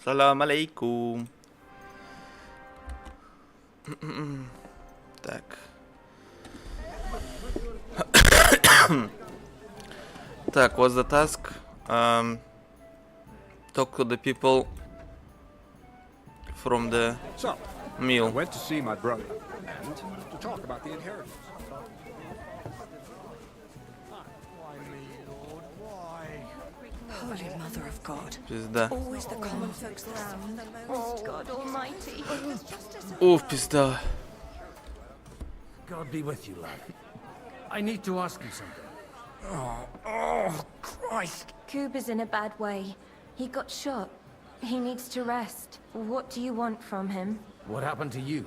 Салам алейкум. Так. Так, what's the task? Talk to the people from the So, I meal. went to see my brother and to talk about the inheritance. Why me, Lord? Why? Holy Mother of God. Пизда. Always the common folks that suffer the most. God Almighty. Уф, пизда. God be with you, lad. I need to ask you something. Oh, Christ! Kuba's in a bad way. He got shot. He needs to rest. What do you want from him? What happened to you?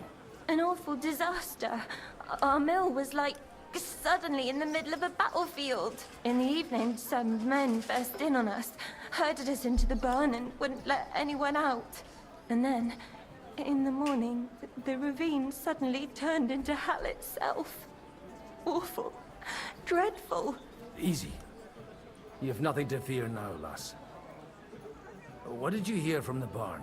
An awful disaster. Our mill was like suddenly in the middle of a battlefield. In the evening, some men burst in on us, herded us into the barn and wouldn't let anyone out. And then, in the morning, the ravine suddenly turned into hell itself. Awful. Dreadful. Easy. You have nothing to fear now, lass. What did you hear from the barn?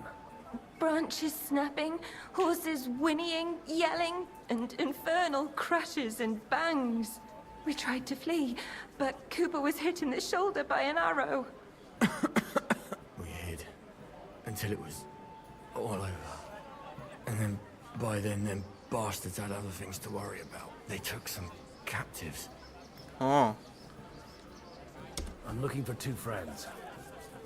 Branches snapping, horses whinnying, yelling, and infernal crashes and bangs. We tried to flee, but Cooper was hit in the shoulder by an arrow. We hid until it was all over. And then, by then, them bastards had other things to worry about. They took some captives. Oh. I'm looking for two friends.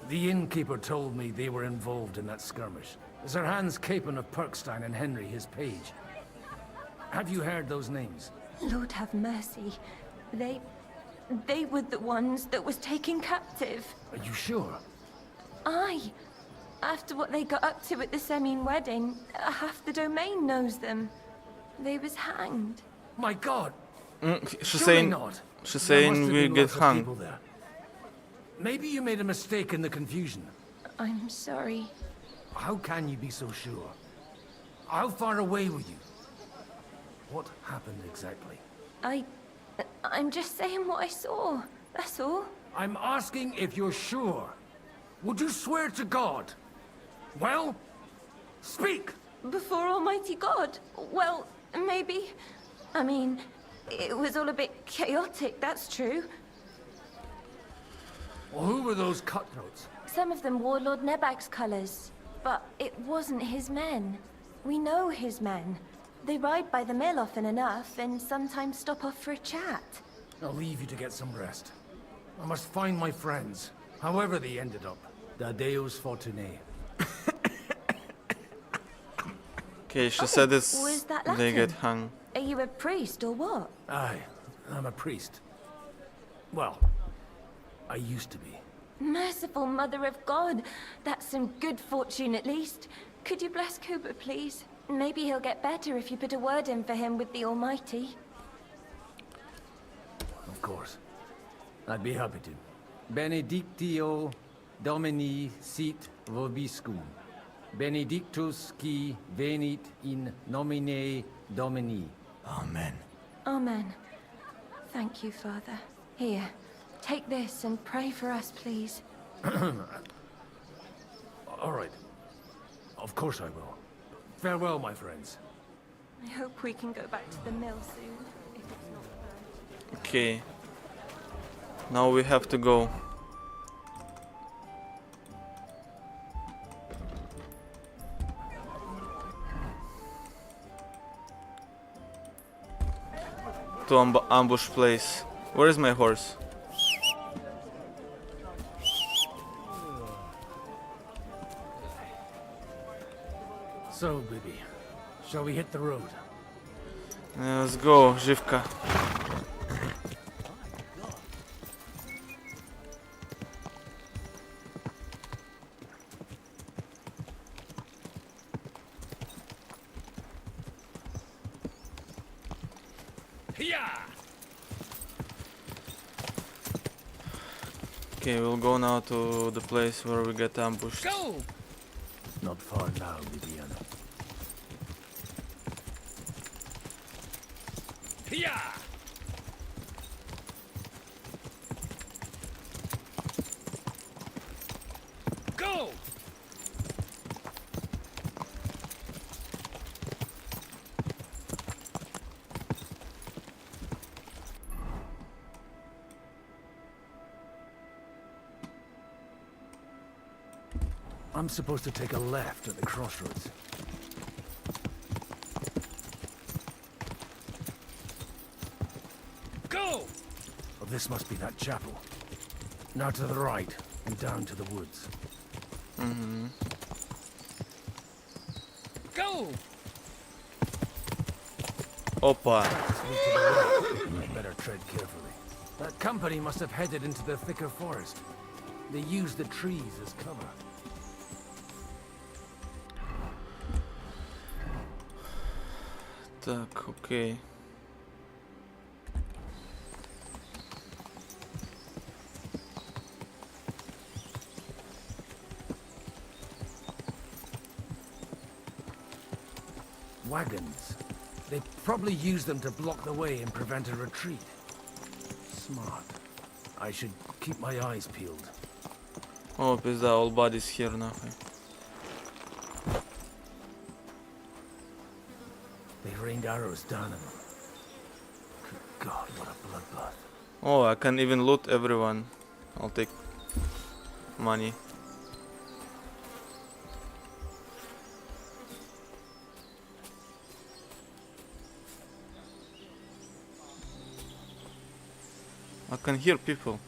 The innkeeper told me they were involved in that skirmish. Sir Hans Capon of Perkstein and Henry, his page. Have you heard those names? Lord have mercy. They were the ones that was taken captive. Are you sure? Aye. After what they got up to at the Semine wedding, half the domain knows them. They was hanged. My God! She's Surely saying, not. she's There saying must have we been get lots of hung. people there. Maybe you made a mistake in the confusion. I'm sorry. How can you be so sure? How far away were you? What happened exactly? I'm just saying what I saw. That's all. I'm asking if you're sure. Would you swear to God? Well, speak! Before Almighty God? Well, maybe. I mean, it was all a bit chaotic, that's true. Well, who were those cutthroats? Some of them wore Lord Nebag's colors, but it wasn't his men. We know his men. They ride by the mill often enough, and sometimes stop off for a chat. I'll leave you to get some rest. I must find my friends, however they ended up. Da Deus Fortunae. Okay, she said was it's that they get Latin? hung. Are you a priest or what? Aye, I'm a priest. Well, I used to be. Merciful Mother of God. That's some good fortune at least. Could you bless Cooper, please? Maybe he'll get better if you put a word in for him with the Almighty. Of course. I'd be happy to. Benedictio Domini sit vobiscum. Benedictus qui venit in nomine Domini. Amen. Amen. Thank you, Father. Here, take this and pray for us, please. All right. Of course I will. Farewell, my friends. I hope we can go back to the mill soon, if it's not burned. Okay. Now we have to go. To ambush place. Where is my horse? So, baby, shall we hit the road? Let's go, Żywka. Okay, we'll go now to the place where we get ambushed. Go! Not far now, Bibiana. I'm supposed to take a left at the crossroads. Go! Oh, this must be that chapel. Now to the right, and down to the woods. Go! Опа. Sweep to the right. Better tread carefully. That company must have headed into the thicker forest. They used the trees as cover. Так, окей. Wagons. They probably used them to block the way and prevent a retreat. Smart. I should keep my eyes peeled. О, пизда, all bodies here, нахуй. They rained arrows down on them. Good God, what a bloodbath. Oh, I can even loot everyone. I'll take money. I can hear people.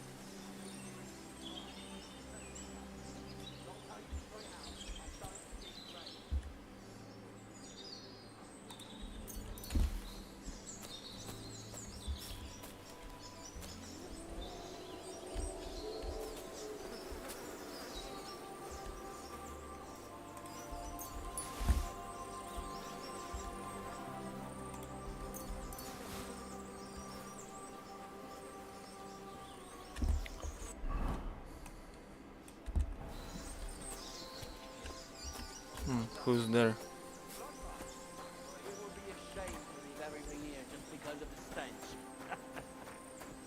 Who's there?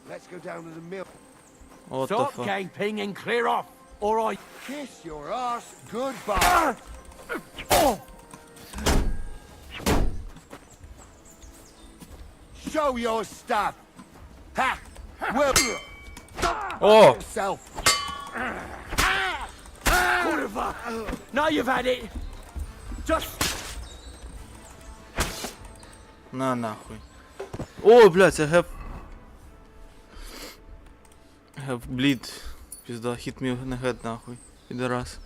Let's go down to the mill. What the Stop fuck? gaping and clear off, or I kiss your ass goodbye. Show your stuff. Ha! Well, Oh! yourself. Now you've had it! Just На нахуй. О, блядь, I have bleed. Пизда, hit me in the head, нахуй. Пидорас.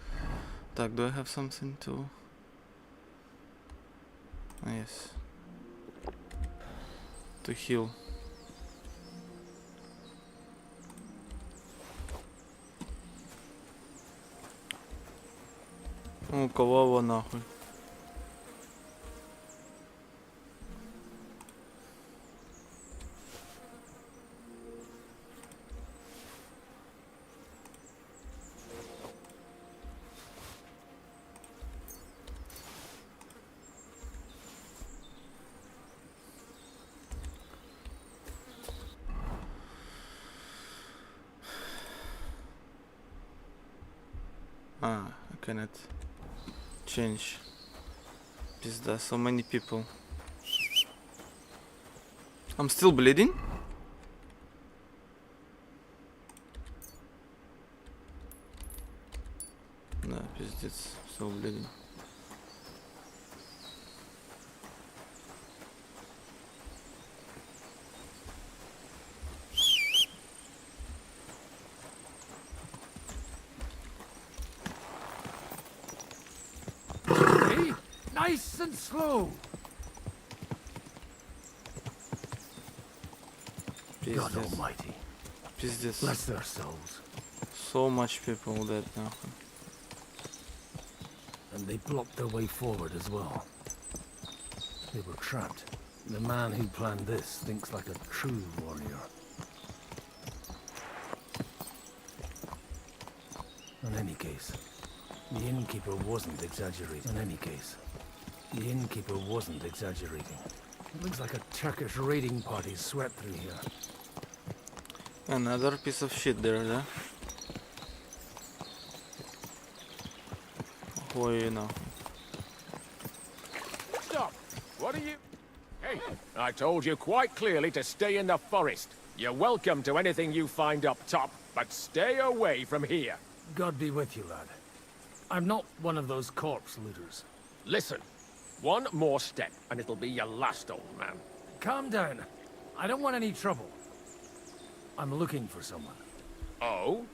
Так, do I have something to... Yes. To heal. Ну, кого его нахуй? I cannot change. Pizda, so many people. I'm still bleeding? No, пиздец, still bleeding. Hey, nice and slow. God Пиздец, Almighty, пиздец. bless their souls. So much people dead now. And they blocked their way forward as well. They were trapped. The man who planned this thinks like a true warrior. In any case, the innkeeper wasn't exaggerating. It looks like a Turkish raiding party swept through here. Another piece of shit there, да? Ой, no. stop! What are you... Hey, I told you quite clearly to stay in the forest. You're welcome to anything you find up top, but stay away from here. God be with you, lad. I'm not one of those corpse looters. Listen, one more step and it'll be your last, old man. Calm down. I don't want any trouble. I'm looking for someone. Oh?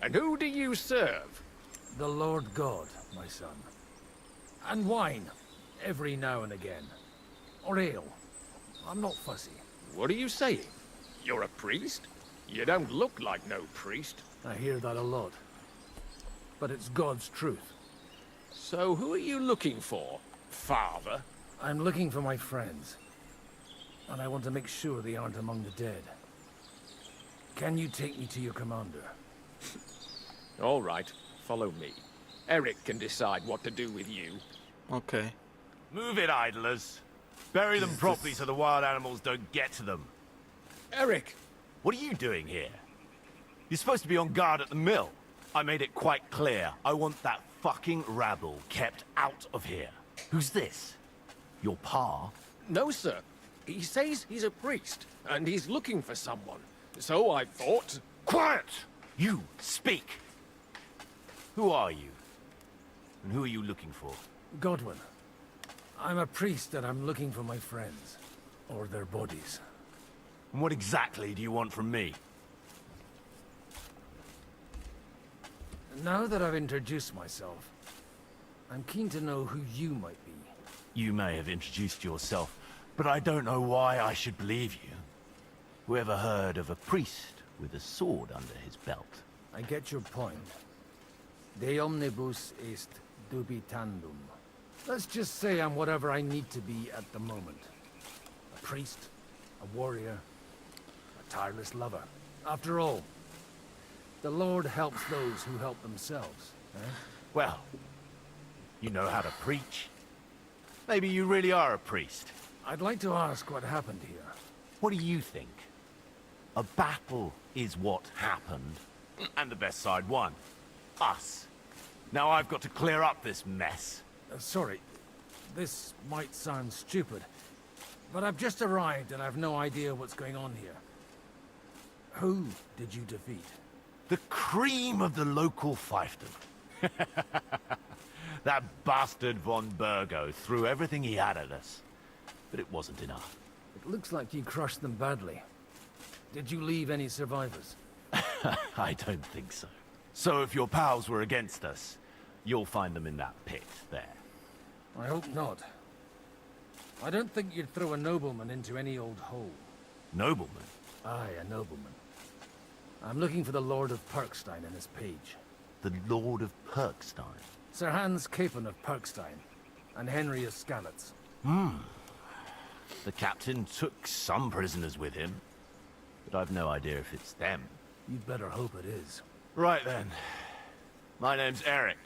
And who do you serve? The Lord God, my son. And wine, every now and again. Or ale. I'm not fussy. What are you saying? You're a priest? You don't look like no priest. I hear that a lot. But it's God's truth. So who are you looking for, father? I'm looking for my friends. And I want to make sure they aren't among the dead. Can you take me to your commander? All right, follow me. Eric can decide what to do with you. Okay. Move it, idlers. Bury them properly so the wild animals don't get to them. Eric! What are you doing here? You're supposed to be on guard at the mill. I made it quite clear. I want that fucking rabble kept out of here. Who's this? Your pa? No, sir. He says he's a priest, and he's looking for someone. So I thought... Quiet! You, speak! Who are you? And who are you looking for? Godwin. I'm a priest and I'm looking for my friends. Or their bodies. And what exactly do you want from me? Now that I've introduced myself, I'm keen to know who you might be. You may have introduced yourself, but I don't know why I should believe you. Whoever heard of a priest with a sword under his belt? I get your point. De omnibus est dubitandum. Let's just say I'm whatever I need to be at the moment. A priest, a warrior, a tireless lover. After all, the Lord helps those who help themselves. Eh? Well, you know how to preach. Maybe you really are a priest. I'd like to ask what happened here. What do you think? A battle is what happened, and the best side won. Us. Now I've got to clear up this mess. Sorry, this might sound stupid, but I've just arrived and I've no idea what's going on here. Who did you defeat? The cream of the local fiefdom. That bastard von Burgo threw everything he had at us, but it wasn't enough. It looks like you crushed them badly. Did you leave any survivors? I don't think so. So if your pals were against us, you'll find them in that pit there. I hope not. I don't think you'd throw a nobleman into any old hole. Nobleman? Aye, a nobleman. I'm looking for the Lord of Perkstein and his page. The Lord of Perkstein? Sir Hans Capon of Perkstein, and Henry of Skalitz. The captain took some prisoners with him, but I've no idea if it's them. You'd better hope it is. Right then. My name's Eric,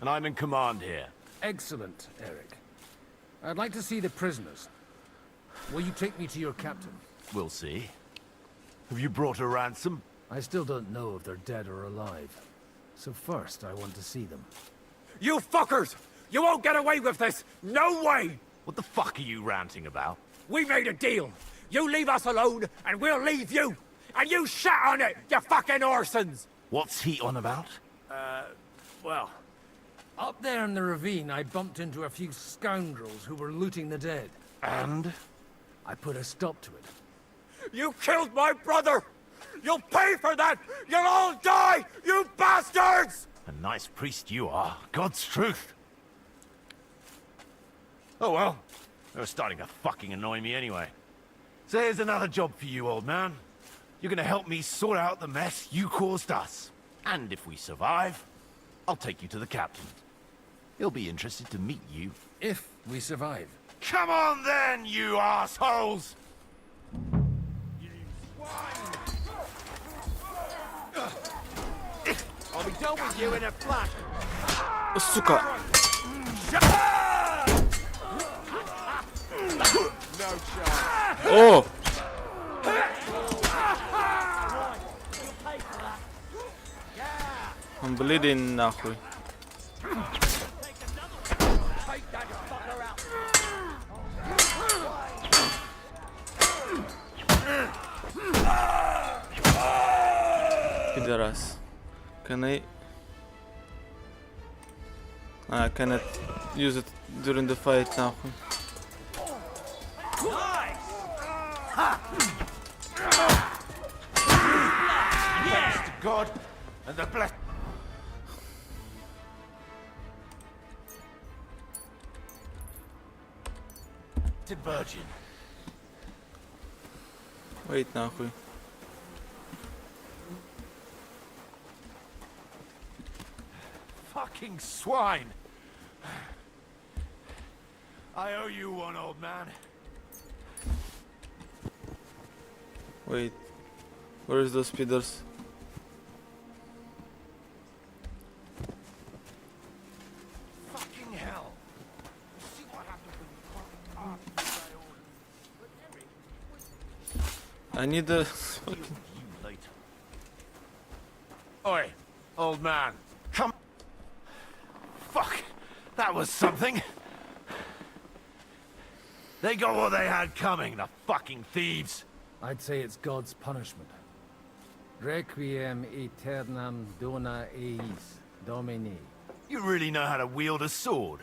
and I'm in command here. Excellent, Eric. I'd like to see the prisoners. Will you take me to your captain? We'll see. Have you brought a ransom? I still don't know if they're dead or alive. So first, I want to see them. You fuckers! You won't get away with this! No way! What the fuck are you ranting about? We made a deal. You leave us alone, and we'll leave you! And you shat on it, you fucking orsons! What's he on about? Well, up there in the ravine, I bumped into a few scoundrels who were looting the dead. And? I put a stop to it. You killed my brother! You'll pay for that! You'll all die, you bastards! A nice priest you are. God's truth. Oh well. They were starting to fucking annoy me anyway. So here's another job for you, old man. You're gonna help me sort out the mess you caused us. And if we survive, I'll take you to the captain. He'll be interested to meet you. If we survive. Come on then, you assholes! I'll be done with you in a flash. Сука! No chance. О! I'm bleeding нахуй. Пидорас. Can I... I cannot use it during the fight нахуй. Thanks to God and the blessed virgin. Wait нахуй. Fucking swine. I owe you one, old man. Wait. Where is those speeders? Fucking hell. See what happens when you fucking I need a you later. Oi, old man. Come. Fuck. That was something. They got what they had coming, the fucking thieves. I'd say it's God's punishment. Requiem aeternam dona eis, Domini. You really know how to wield a sword.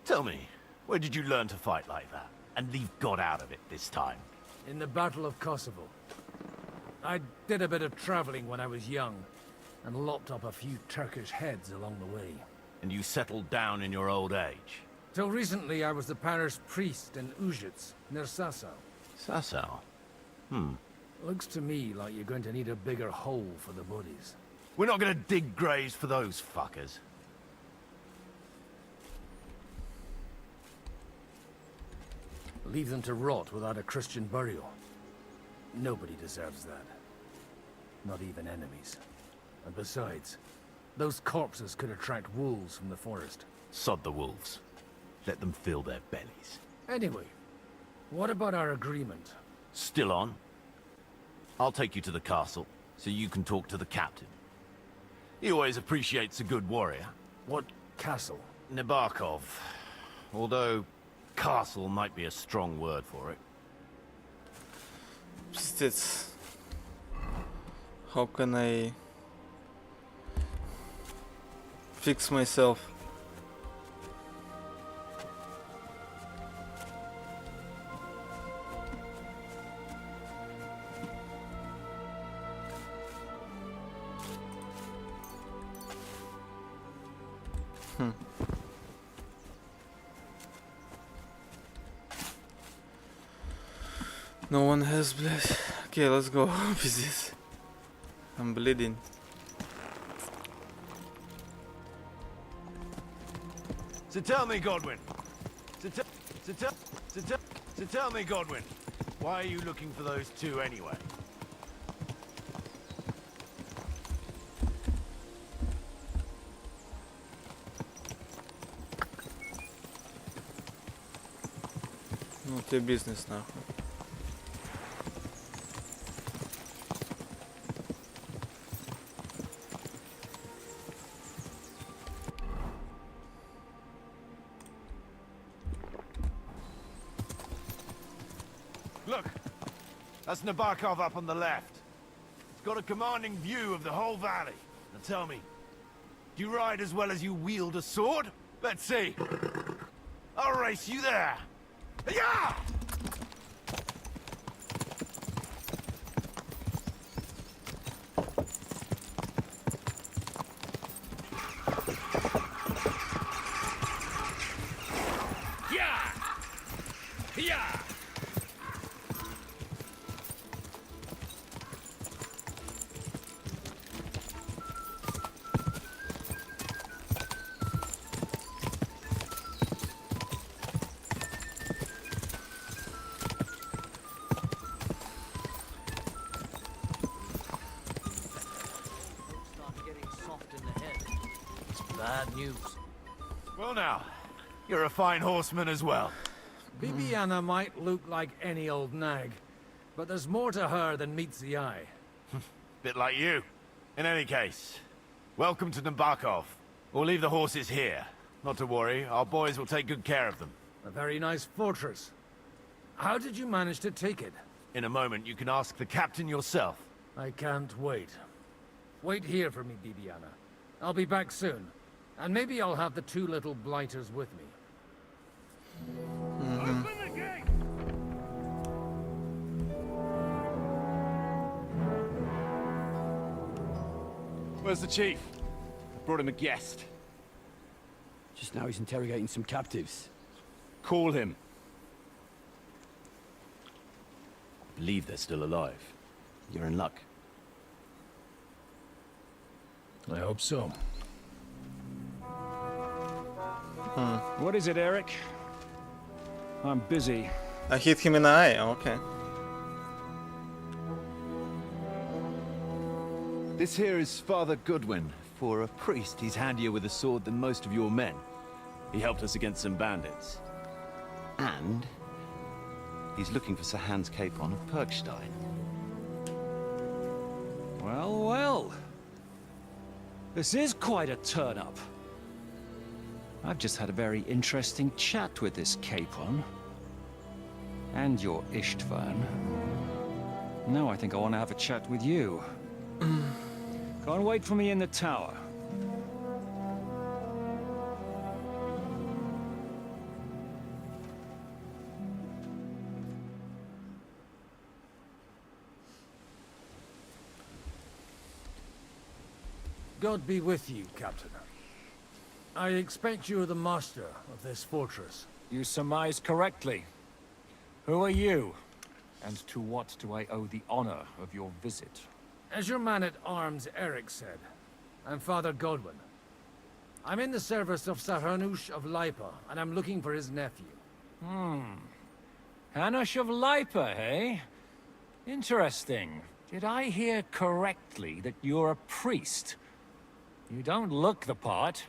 Tell me, where did you learn to fight like that? And leave God out of it this time? In the Battle of Kosovo. I did a bit of traveling when I was young, and lopped up a few Turkish heads along the way. And you settled down in your old age? Till recently, I was the parish priest in Užice, near Sasau. Sasau? Looks to me like you're going to need a bigger hole for the bodies. We're not gonna dig graves for those fuckers. Leave them to rot without a Christian burial. Nobody deserves that. Not even enemies. And besides, those corpses could attract wolves from the forest. Sod the wolves. Let them fill their bellies. Anyway, what about our agreement? Still on? I'll take you to the castle, so you can talk to the captain. He always appreciates a good warrior. What castle? Nabokov. Although, castle might be a strong word for it. Пиздец. How can I fix myself? No one has blood. Okay, let's go. Пиздец. I'm bleeding. So tell me, Godwin. So tell me, Godwin. Why are you looking for those two anyway? Not your business нахуй. Look, that's Nabokov up on the left. It's got a commanding view of the whole valley. Now tell me, do you ride as well as you wield a sword? Let's see. I'll race you there. Yeah! Bad news. Well now, you're a fine horseman as well. Bibiana might look like any old nag, but there's more to her than meets the eye. Bit like you. In any case, welcome to Nabokov. We'll leave the horses here. Not to worry, our boys will take good care of them. A very nice fortress. How did you manage to take it? In a moment, you can ask the captain yourself. I can't wait. Wait here for me, Bibiana. I'll be back soon. And maybe I'll have the two little blighters with me. Open the gate! Where's the chief? I brought him a guest. Just now he's interrogating some captives. Call him. I believe they're still alive. You're in luck. I hope so. What is it, Eric? I'm busy. I hit him in the eye. Okay. This here is Father Goodwin. For a priest, he's handier with a sword than most of your men. He helped us against some bandits. And he's looking for Sir Hans Capon of Perkstein. Well, well. This is quite a turn-up. I've just had a very interesting chat with this Capon. And your Istvan. Now I think I want to have a chat with you. Go and wait for me in the tower. God be with you, Captain. I expect you're the master of this fortress. You surmise correctly. Who are you? And to what do I owe the honor of your visit? As your man-at-arms Eric said, I'm Father Godwin. I'm in the service of Sir Hanush of Lipa, and I'm looking for his nephew. Hanush of Lipa, eh? Interesting. Did I hear correctly that you're a priest? You don't look the part.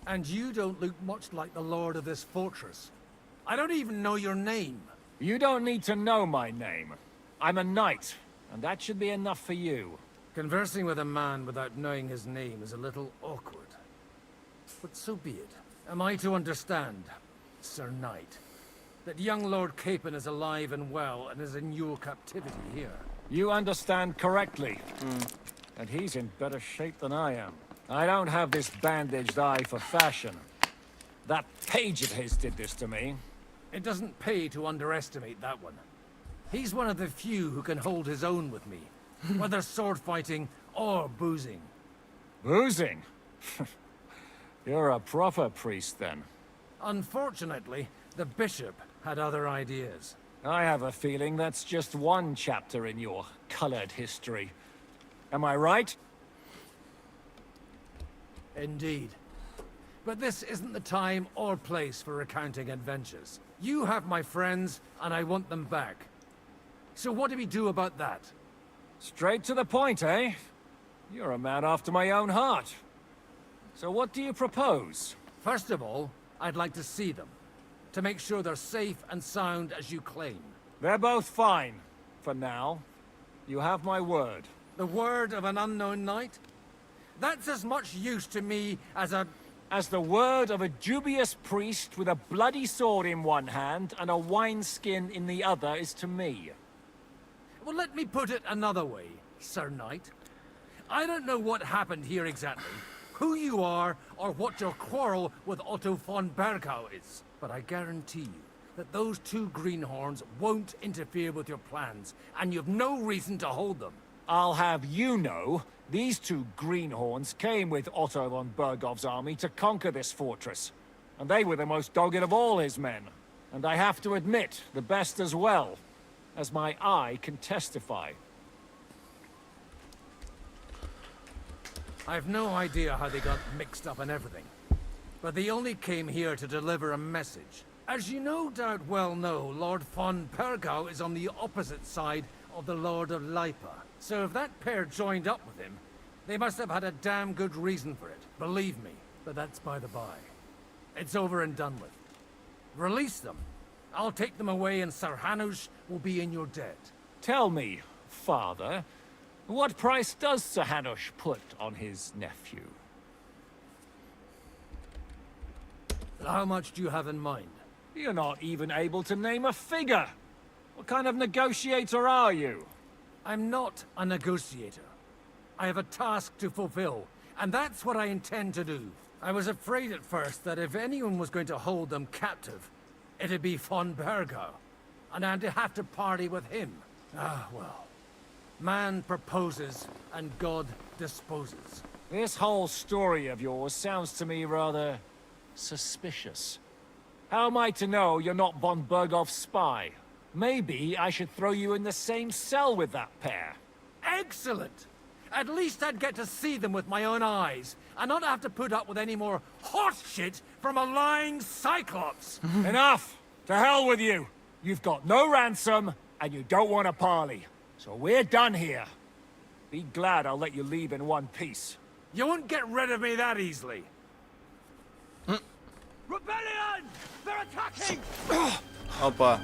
And you don't look much like the lord of this fortress. I don't even know your name. You don't need to know my name. I'm a knight, and that should be enough for you. Conversing with a man without knowing his name is a little awkward. But so be it. Am I to understand, Sir Knight, that young Lord Capon is alive and well and is in your captivity here? You understand correctly. And he's in better shape than I am. I don't have this bandaged eye for fashion. That page of his did this to me. It doesn't pay to underestimate that one. He's one of the few who can hold his own with me, whether sword fighting or boozing. Boozing? You're a proper priest, then. Unfortunately, the bishop had other ideas. I have a feeling that's just one chapter in your colored history. Am I right? Indeed. But this isn't the time or place for recounting adventures. You have my friends, and I want them back. So what do we do about that? Straight to the point, eh? You're a man after my own heart. So what do you propose? First of all, I'd like to see them, to make sure they're safe and sound as you claim. They're both fine, for now. You have my word. The word of an unknown knight? That's as much use to me as the word of a dubious priest with a bloody sword in one hand and a wineskin in the other is to me. Well, let me put it another way, Sir Knight. I don't know what happened here exactly, who you are, or what your quarrel with Otto von Bergau is. But I guarantee you that those two greenhorns won't interfere with your plans, and you've no reason to hold them. I'll have you know, these two greenhorns came with Otto von Bergov's army to conquer this fortress. And they were the most dogged of all his men. And I have to admit, the best as well, as my eye can testify. I've no idea how they got mixed up in everything. But they only came here to deliver a message. As you no doubt well know, Lord von Bergau is on the opposite side of the Lord of Lipa. So if that pair joined up with him, they must have had a damn good reason for it. Believe me, but that's by the by. It's over and done with. Release them. I'll take them away and Sir Hanush will be in your debt. Tell me, father, what price does Sir Hanush put on his nephew? How much do you have in mind? You're not even able to name a figure. What kind of negotiator are you? I'm not a negotiator. I have a task to fulfill, and that's what I intend to do. I was afraid at first that if anyone was going to hold them captive, it'd be von Bergo, and I'd have to party with him. Ah, well. Man proposes, and God disposes. This whole story of yours sounds to me rather suspicious. How am I to know you're not von Bergov's spy? Maybe I should throw you in the same cell with that pair. Excellent! At least I'd get to see them with my own eyes, and not have to put up with any more horse shit from a lying Cyclops! Enough! To hell with you! You've got no ransom, and you don't want a parley. So we're done here. Be glad I'll let you leave in one piece. You won't get rid of me that easily. Rebellion! They're attacking! Опа.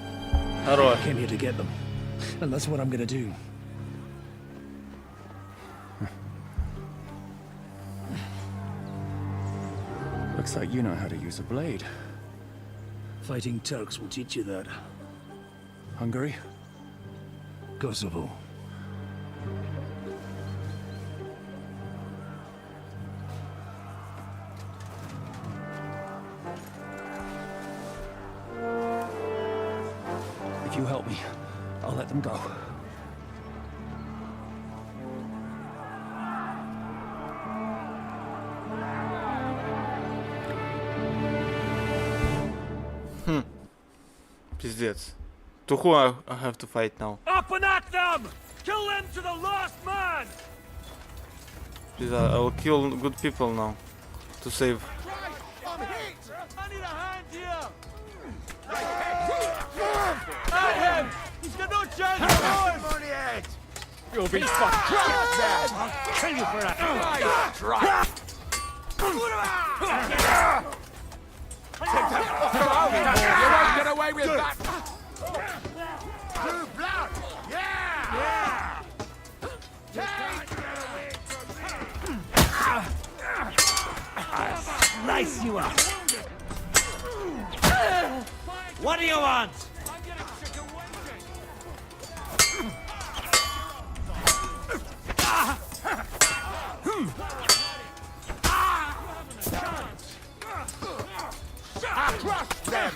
Хорош. I came here to get them, and that's what I'm gonna do. Looks like you know how to use a blade. Fighting Turks will teach you that. Hungary? Kosovo. If you help me, I'll let them go. Пиздец. To who I have to fight now? Up and at them! Kill them to the last man! Please, I will kill good people now. To save. I'm hit! I need a hand here! At him! He's got no chance of going! On the head! You'll be fucked! I'll kill you for that! You won't get away with that! Blue blood! Yeah! Slice you up! What do you want? Crush them!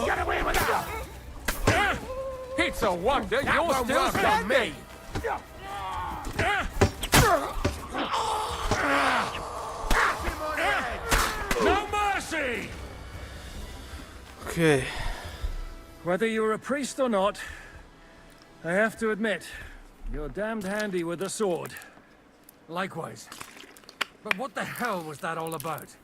Get away with that! It's a wonder you're still standing! No mercy! Okay. Whether you're a priest or not, I have to admit, you're damned handy with a sword. Likewise. But what the hell was that all about?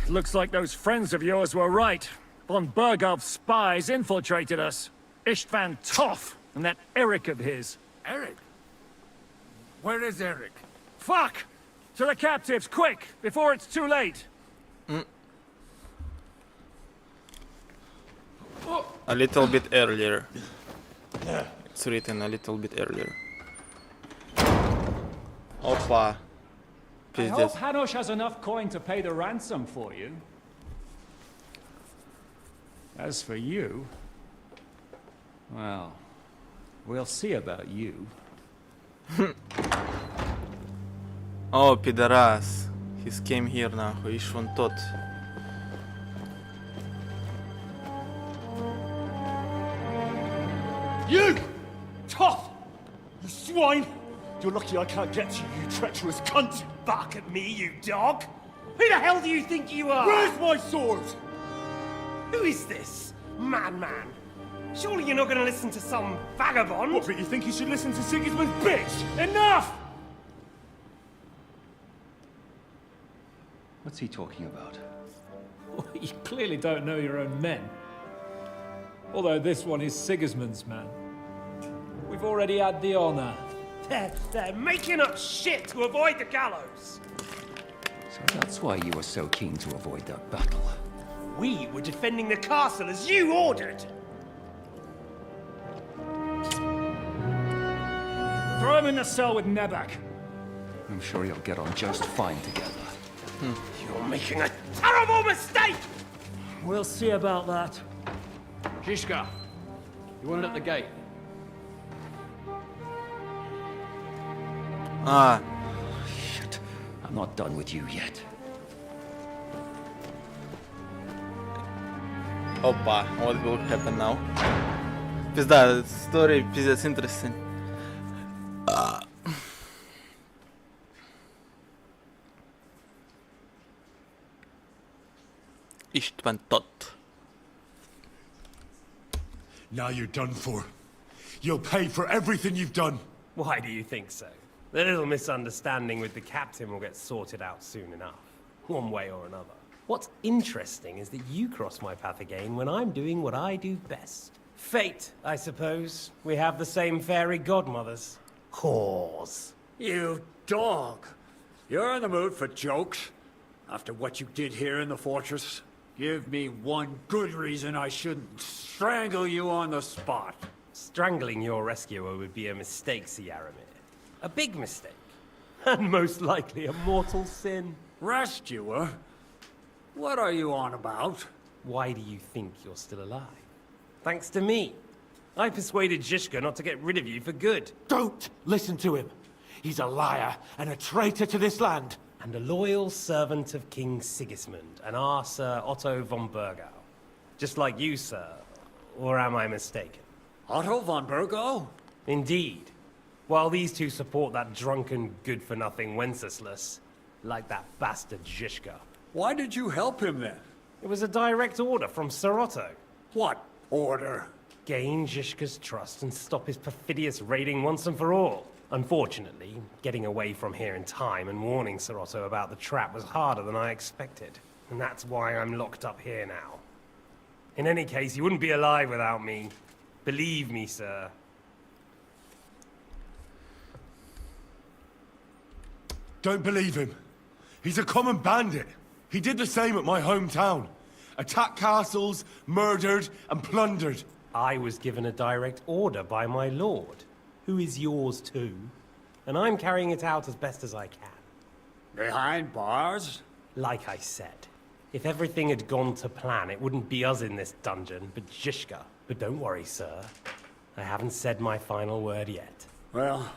Looks like those friends of yours were right. Von Bergov's spies infiltrated us. Istvan Toth and that Eric of his. Eric? Where is Eric? Fuck! To the captives, quick, before it's too late. A little bit earlier. It's written a little bit earlier. Опа. I hope Пиздец. Hanush has enough coin to pay the ransom for you. As for you, well, we'll see about you. О, пидорас. He came here нахуй. Ишь вон тот. You! Tough! You swine! You're lucky I can't get to you, you treacherous cunt! Bark at me, you dog! Who the hell do you think you are? Where's my sword? Who is this? Man. Surely you're not gonna listen to some vagabond? What, but you think you should listen to Sigismund's bitch? Enough! What's he talking about? You clearly don't know your own men. Although this one is Sigismund's man. We've already had the honor. They're making up shit to avoid the gallows! So that's why you were so keen to avoid that battle. We were defending the castle as you ordered! Throw him in the cell with Nebak. I'm sure you'll get on just fine together. You're making a terrible mistake! We'll see about that. Shishka, you wanted at the gate. А, Shit. I'm not done with you yet. опа, what will happen now? Пизда, story пиздец interesting. Istvan Tot. Now you're done for. You'll pay for everything you've done. Why do you think so? The little misunderstanding with the captain will get sorted out soon enough, one way or another. What's interesting is that you cross my path again when I'm doing what I do best. Fate, I suppose. We have the same fairy godmothers. Whores. You dog! You're in the mood for jokes? After what you did here in the fortress? Give me one good reason I shouldn't strangle you on the spot. Strangling your rescuer would be a mistake, Sierramir. A big mistake. And most likely a mortal sin. Rescuer? What are you on about? Why do you think you're still alive? Thanks to me. I persuaded Zhishka not to get rid of you for good. Don't listen to him. He's a liar and a traitor to this land. And a loyal servant of King Sigismund and our Sir Otto von Burgau. Just like you, sir. Or am I mistaken? Otto von Burgau? Indeed. While these two support that drunken, good-for-nothing Wenceslas, like that bastard Zhishka. Why did you help him then? It was a direct order from Sir Otto. What order? Gain Zhishka's trust and stop his perfidious raiding once and for all. Unfortunately, getting away from here in time and warning Sir Otto about the trap was harder than I expected. And that's why I'm locked up here now. In any case, you wouldn't be alive without me. Believe me, sir. Don't believe him. He's a common bandit. He did the same at my hometown. Attacked castles, murdered, and plundered. I was given a direct order by my lord, who is yours too, and I'm carrying it out as best as I can. Behind bars? Like I said, if everything had gone to plan, it wouldn't be us in this dungeon, but Zhishka. But don't worry, sir. I haven't said my final word yet. Well,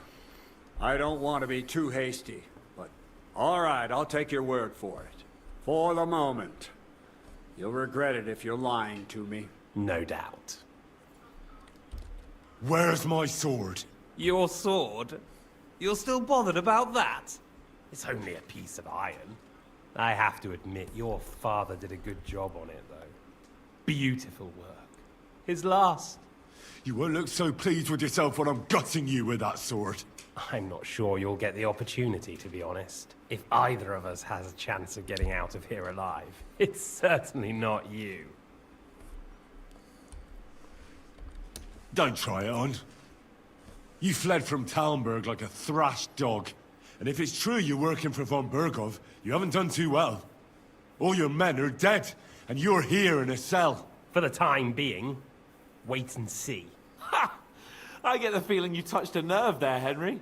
I don't want to be too hasty, but all right, I'll take your word for it. For the moment. You'll regret it if you're lying to me. No doubt. Where's my sword? Your sword? You're still bothered about that? It's only a piece of iron. I have to admit, your father did a good job on it, though. Beautiful work. His last. You won't look so pleased with yourself when I'm gutting you with that sword. I'm not sure you'll get the opportunity, to be honest. If either of us has a chance of getting out of here alive, it's certainly not you. Don't try it on. You fled from Talmberg like a thrashed dog. And if it's true you're working for von Burgov, you haven't done too well. All your men are dead, and you're here in a cell. For the time being, wait and see. Ha! I get the feeling you touched a nerve there, Henry.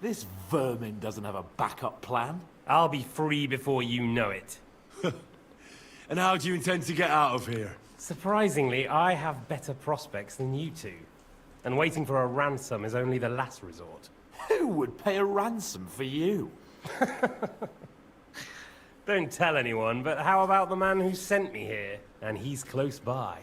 This vermin doesn't have a backup plan. I'll be free before you know it. And how do you intend to get out of here? Surprisingly, I have better prospects than you two. And waiting for a ransom is only the last resort. Who would pay a ransom for you? Don't tell anyone, but how about the man who sent me here? And he's close by.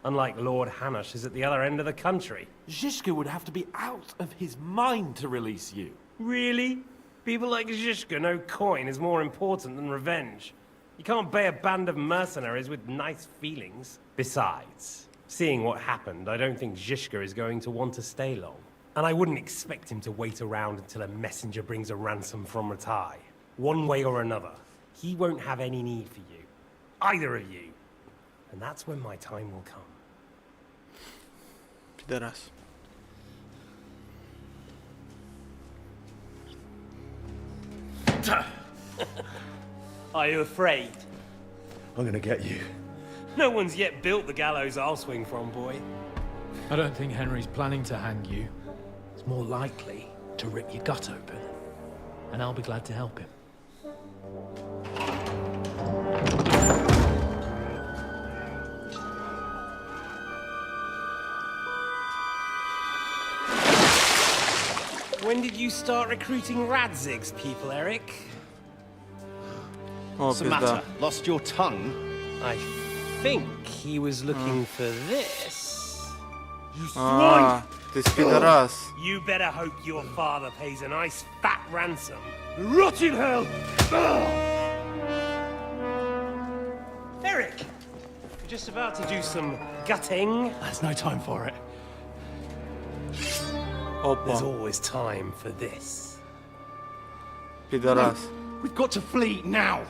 Unlike Lord Hanush is at the other end of the country. Zhishka would have to be out of his mind to release you. Really? People like Zhishka know coin is more important than revenge. You can't pay a band of mercenaries with nice feelings. Besides, seeing what happened, I don't think Zhishka is going to want to stay long. And I wouldn't expect him to wait around until a messenger brings a ransom from Ratai. One way or another, he won't have any need for you. Either of you. And that's when my time will come. Пидорас. Are you afraid? I'm gonna get you. No one's yet built the gallows I'll swing from, boy. I don't think Henry's planning to hang you. It's more likely to rip your gut open. And I'll be glad to help him. When did you start recruiting Radzig's people, Eric? О, What's the пизда. matter? Lost your tongue? I think he was looking for this. You А, ты пидорас. You better hope your father pays a nice fat ransom. Rot in hell! Eric! You're just about to do some gutting. There's no time for it. There's always time for this. Пидорас. We've got to flee now.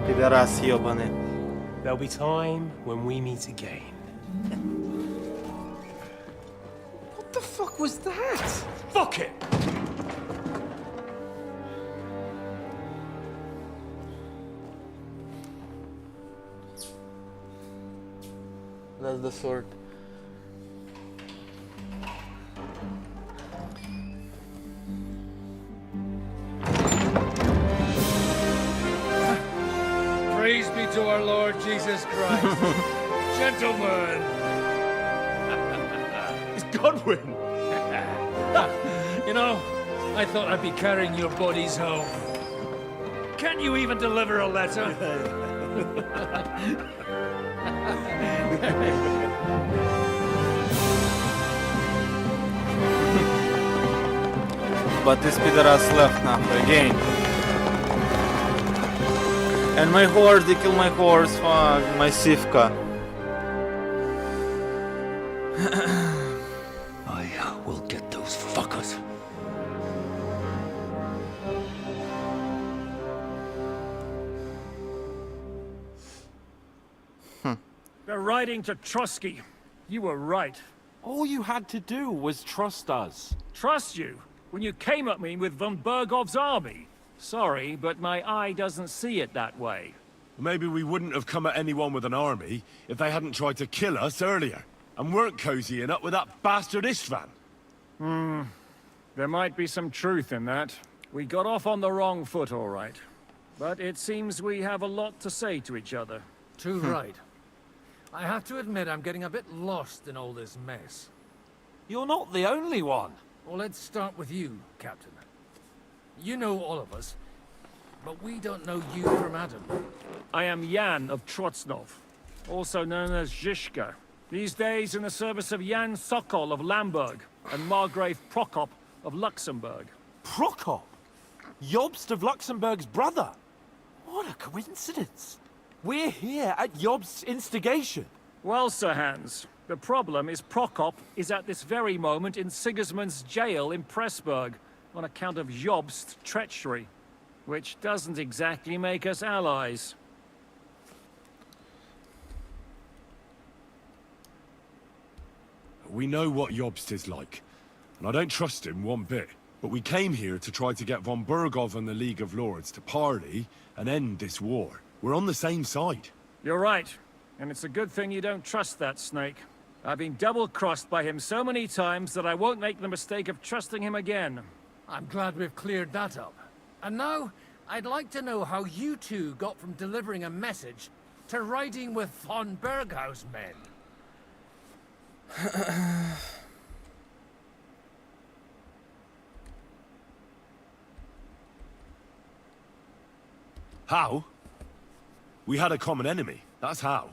Пидорас ёбаный. There'll be time when we meet again. What the fuck was that? Fuck it! That's the sword. Praise be to our Lord Jesus Christ. Gentlemen. It's Godwin. You know, I thought I'd be carrying your bodies home. Can you even deliver a letter? But this pidorас left now again. And my horse, they kill my horse, fuck, my Sivka. I will get those fuckers. They're riding to Trotsky. You were right. All you had to do was trust us. Trust you? When you came at me with von Bergov's army? Sorry, but my eye doesn't see it that way. Maybe we wouldn't have come at anyone with an army if they hadn't tried to kill us earlier, and weren't cozying up with that bastard Istvan. There might be some truth in that. We got off on the wrong foot, all right. But it seems we have a lot to say to each other. Too right. I have to admit I'm getting a bit lost in all this mess. You're not the only one. Well, let's start with you, Captain. You know all of us, but we don't know you from Adam. I am Jan of Trotsnov, also known as Zhishka. These days in the service of Jan Sokol of Lamberg and Margrave Prokop of Luxembourg. Prokop? Jobst of Luxembourg's brother? What a coincidence. We're here at Jobst's instigation. Well, Sir Hans, the problem is Prokop is at this very moment in Sigismund's jail in Pressburg on account of Jobst's treachery, which doesn't exactly make us allies. We know what Jobst is like, and I don't trust him one bit. But we came here to try to get von Bergov and the League of Lords to parley and end this war. We're on the same side. You're right, and it's a good thing you don't trust that snake. I've been double-crossed by him so many times that I won't make the mistake of trusting him again. I'm glad we've cleared that up. And now, I'd like to know how you two got from delivering a message to riding with von Berghaus men. How? We had a common enemy, that's how.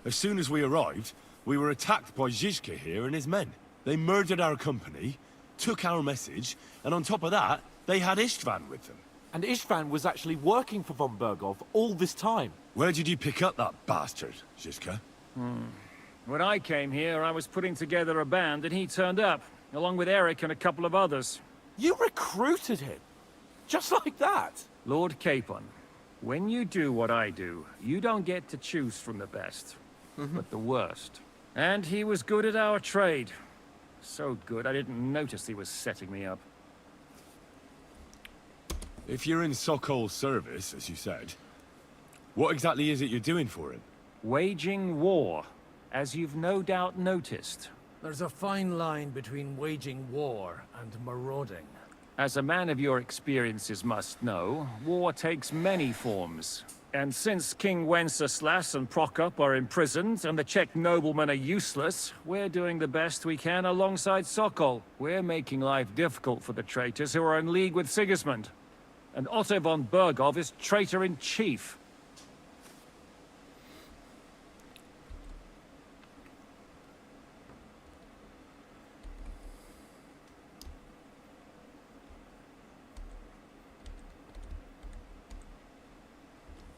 As soon as we arrived, we were attacked by Zizka here and his men. They murdered our company, took our message, and on top of that, they had Istvan with them. And Istvan was actually working for von Bergov all this time. Where did you pick up that bastard, Zizka? When I came here, I was putting together a band and he turned up, along with Eric and a couple of others. You recruited him? Just like that? Lord Capon, when you do what I do, you don't get to choose from the best, but the worst. And he was good at our trade. So good, I didn't notice he was setting me up. If you're in Sokol's service, as you said, what exactly is it you're doing for him? Waging war, as you've no doubt noticed. There's a fine line between waging war and marauding. As a man of your experiences must know, war takes many forms. And since King Wenceslas and Prokop are imprisoned and the Czech noblemen are useless, we're doing the best we can alongside Sokol. We're making life difficult for the traitors who are in league with Sigismund. And Otto von Bergov is traitor-in-chief.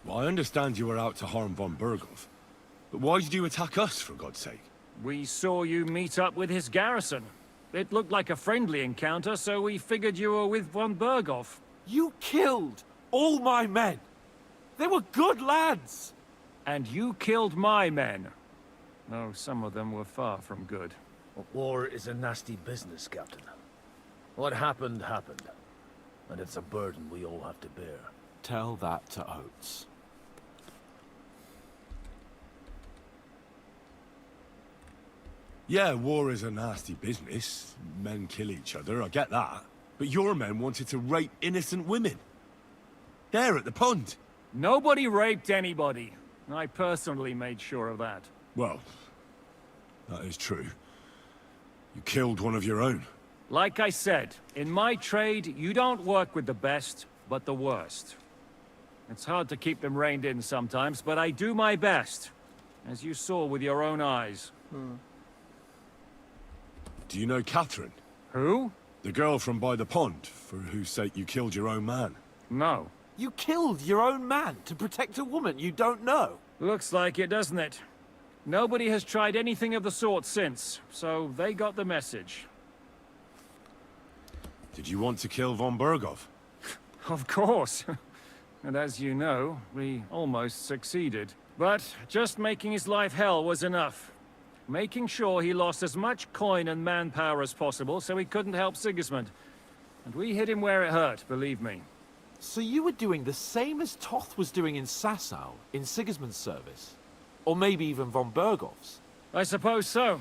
Well, I understand you were out to harm von Bergov. But why did you attack us, for God's sake? We saw you meet up with his garrison. It looked like a friendly encounter, so we figured you were with von Bergov. You killed all my men. They were good lads. And you killed my men. Though some of them were far from good. War is a nasty business, Captain. What happened, happened. And it's a burden we all have to bear. Tell that to Oates. Yeah, war is a nasty business. Men kill each other, I get that. But your men wanted to rape innocent women. There at the pond. Nobody raped anybody. I personally made sure of that. Well, that is true. You killed one of your own. Like I said, in my trade, you don't work with the best, but the worst. It's hard to keep them reined in sometimes, but I do my best. As you saw with your own eyes. Do you know Catherine? Who? The girl from by the pond, for whose sake you killed your own man. No. You killed your own man to protect a woman you don't know. Looks like it, doesn't it? Nobody has tried anything of the sort since, so they got the message. Did you want to kill von Bergov? Of course. And as you know, we almost succeeded. But just making his life hell was enough. Making sure he lost as much coin and manpower as possible so he couldn't help Sigismund. And we hit him where it hurt, believe me. So you were doing the same as Toth was doing in Sasau, in Sigismund's service? Or maybe even von Bergov's? I suppose so.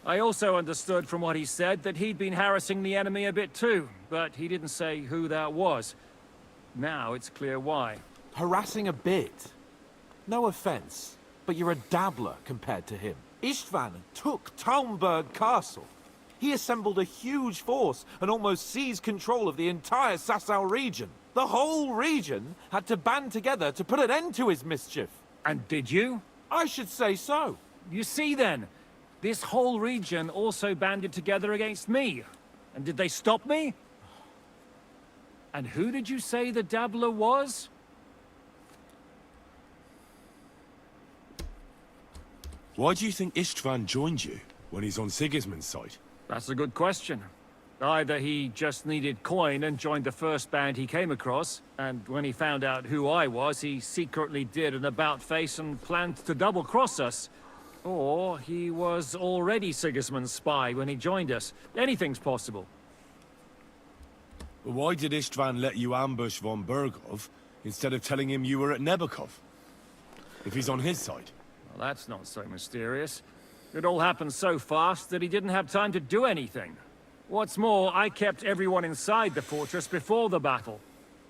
I also understood from what he said that he'd been harassing the enemy a bit too, but he didn't say who that was. Now it's clear why. Harassing a bit? No offense, but you're a dabbler compared to him. Istvan took Talmberg Castle. He assembled a huge force and almost seized control of the entire Sasau region. The whole region had to band together to put an end to his mischief. And did you? I should say so. You see then, this whole region also banded together against me. And did they stop me? And who did you say the dabbler was? Why do you think Istvan joined you when he's on Sigismund's side? That's a good question. Either he just needed coin and joined the first band he came across, and when he found out who I was, he secretly did an about-face and planned to double-cross us. Or he was already Sigismund's spy when he joined us. Anything's possible. But why did Istvan let you ambush von Bergov instead of telling him you were at Nebukov? If he's on his side. Well, that's not so mysterious. It all happened so fast that he didn't have time to do anything. What's more, I kept everyone inside the fortress before the battle.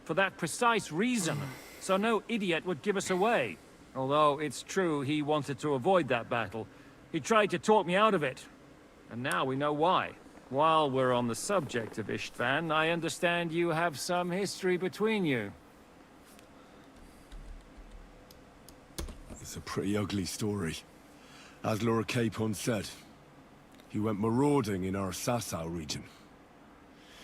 For that precise reason, so no idiot would give us away. Although it's true he wanted to avoid that battle. He tried to talk me out of it. And now we know why. While we're on the subject of Istvan, I understand you have some history between you. It's a pretty ugly story. As Lord Capon said, he went marauding in our Sasau region.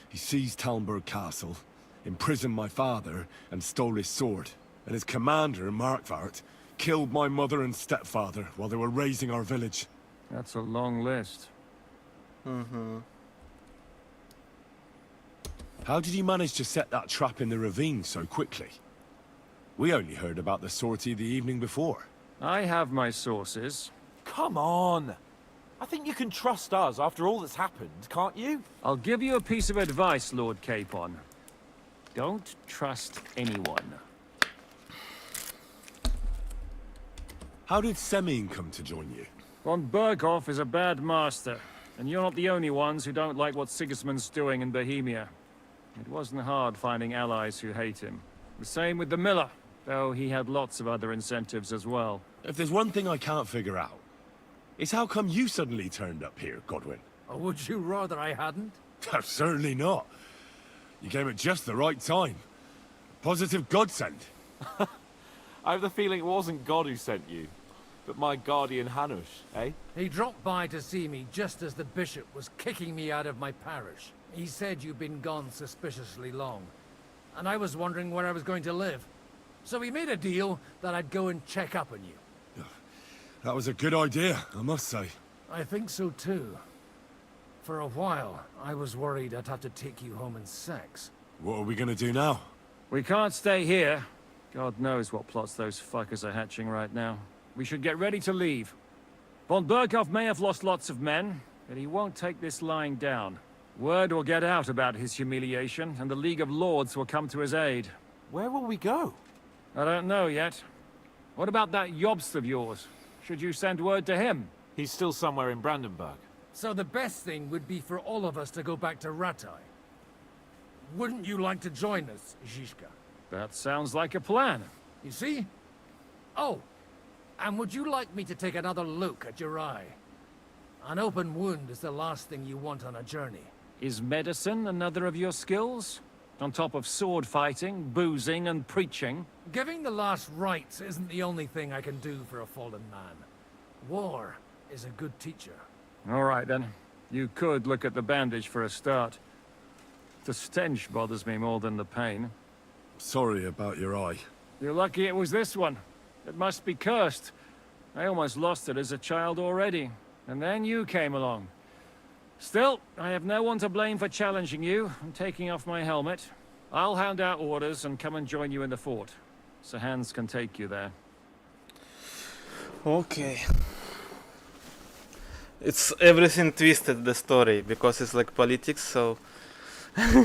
He seized Talmberg Castle, imprisoned my father, and stole his sword. And his commander, Markvart, killed my mother and stepfather while they were raising our village. That's a long list. How did you manage to set that trap in the ravine so quickly? We only heard about the sortie the evening before. I have my sources. Come on. I think you can trust us after all that's happened, can't you? I'll give you a piece of advice, Lord Capon. Don't trust anyone. How did Semyon come to join you? Von Bergov is a bad master, and you're not the only ones who don't like what Sigismund's doing in Bohemia. It wasn't hard finding allies who hate him. The same with the miller. though he had lots of other incentives as well. If there's one thing I can't figure out, it's how come you suddenly turned up here, Godwin? Or would you rather I hadn't? Certainly not. You came at just the right time. Positive godsend. I have the feeling it wasn't God who sent you, but my guardian Hanush, eh? He dropped by to see me just as the bishop was kicking me out of my parish. He said you'd been gone suspiciously long, and I was wondering where I was going to live. So we made a deal that I'd go and check up on you. That was a good idea, I must say. I think so too. For a while, I was worried I'd have to take you home in sex. What are we gonna do now? We can't stay here. God knows what plots those fuckers are hatching right now. We should get ready to leave. Von Berghoff may have lost lots of men, but he won't take this lying down. Word will get out about his humiliation, and the League of Lords will come to his aid. Where will we go? I don't know yet. What about that Jobst of yours? Should you send word to him? He's still somewhere in Brandenburg. So the best thing would be for all of us to go back to Ratai. Wouldn't you like to join us, Zizka? That sounds like a plan. You see? Oh, and would you like me to take another look at your eye? An open wound is the last thing you want on a journey. Is medicine another of your skills? On top of sword fighting, boozing, and preaching? Giving the last rites isn't the only thing I can do for a fallen man. War is a good teacher. All right, then. You could look at the bandage for a start. The stench bothers me more than the pain. Sorry about your eye. You're lucky it was this one. It must be cursed. I almost lost it as a child already. And then you came along. Still, I have no one to blame for challenging you and taking off my helmet. I'll hand out orders and come and join you in the fort. Sir Hans can take you there. Okay. It's everything twisted, the story, because it's like politics, so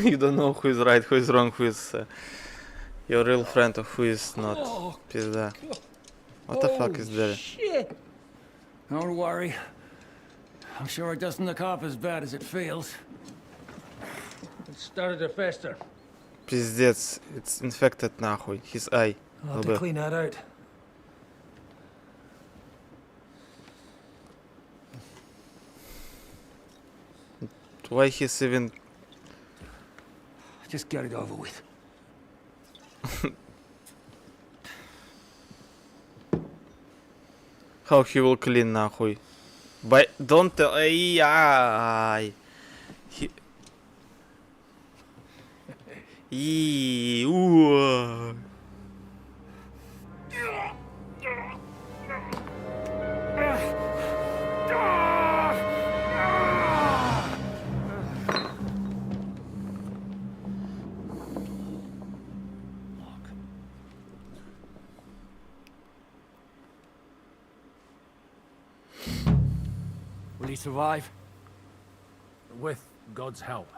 you don't know who is right, who is wrong, who is your real friend or who is not. Pizda. What the fuck is that? Shit! Don't worry. I'm sure it doesn't look half as bad as it feels. It started to fester. Пиздец, it's infected нахуй, his eye. I'll have to clean that out. Why he's even... Just get it over with. How he will clean нахуй? But don't tell... Ай. Ooh. Will he survive? With God's help.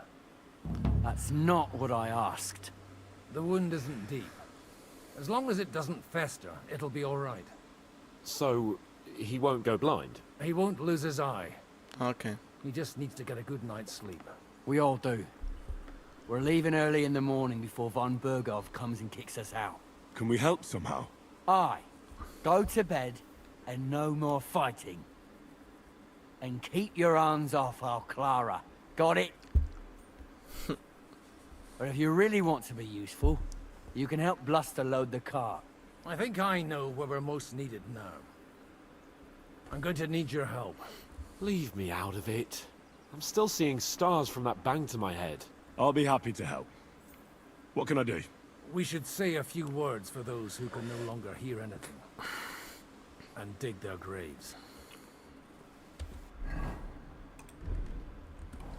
That's not what I asked. The wound isn't deep. As long as it doesn't fester, it'll be all right. So, he won't go blind? He won't lose his eye. Okay. He just needs to get a good night's sleep. We all do. We're leaving early in the morning before von Berghoff comes and kicks us out. Can we help somehow? Aye. Go to bed and no more fighting. And keep your hands off our Clara. Got it? But if you really want to be useful, you can help Bluster load the cart. I think I know where we're most needed now. I'm going to need your help. Leave me out of it. I'm still seeing stars from that bang to my head. I'll be happy to help. What can I do? We should say a few words for those who can no longer hear anything. And dig their graves.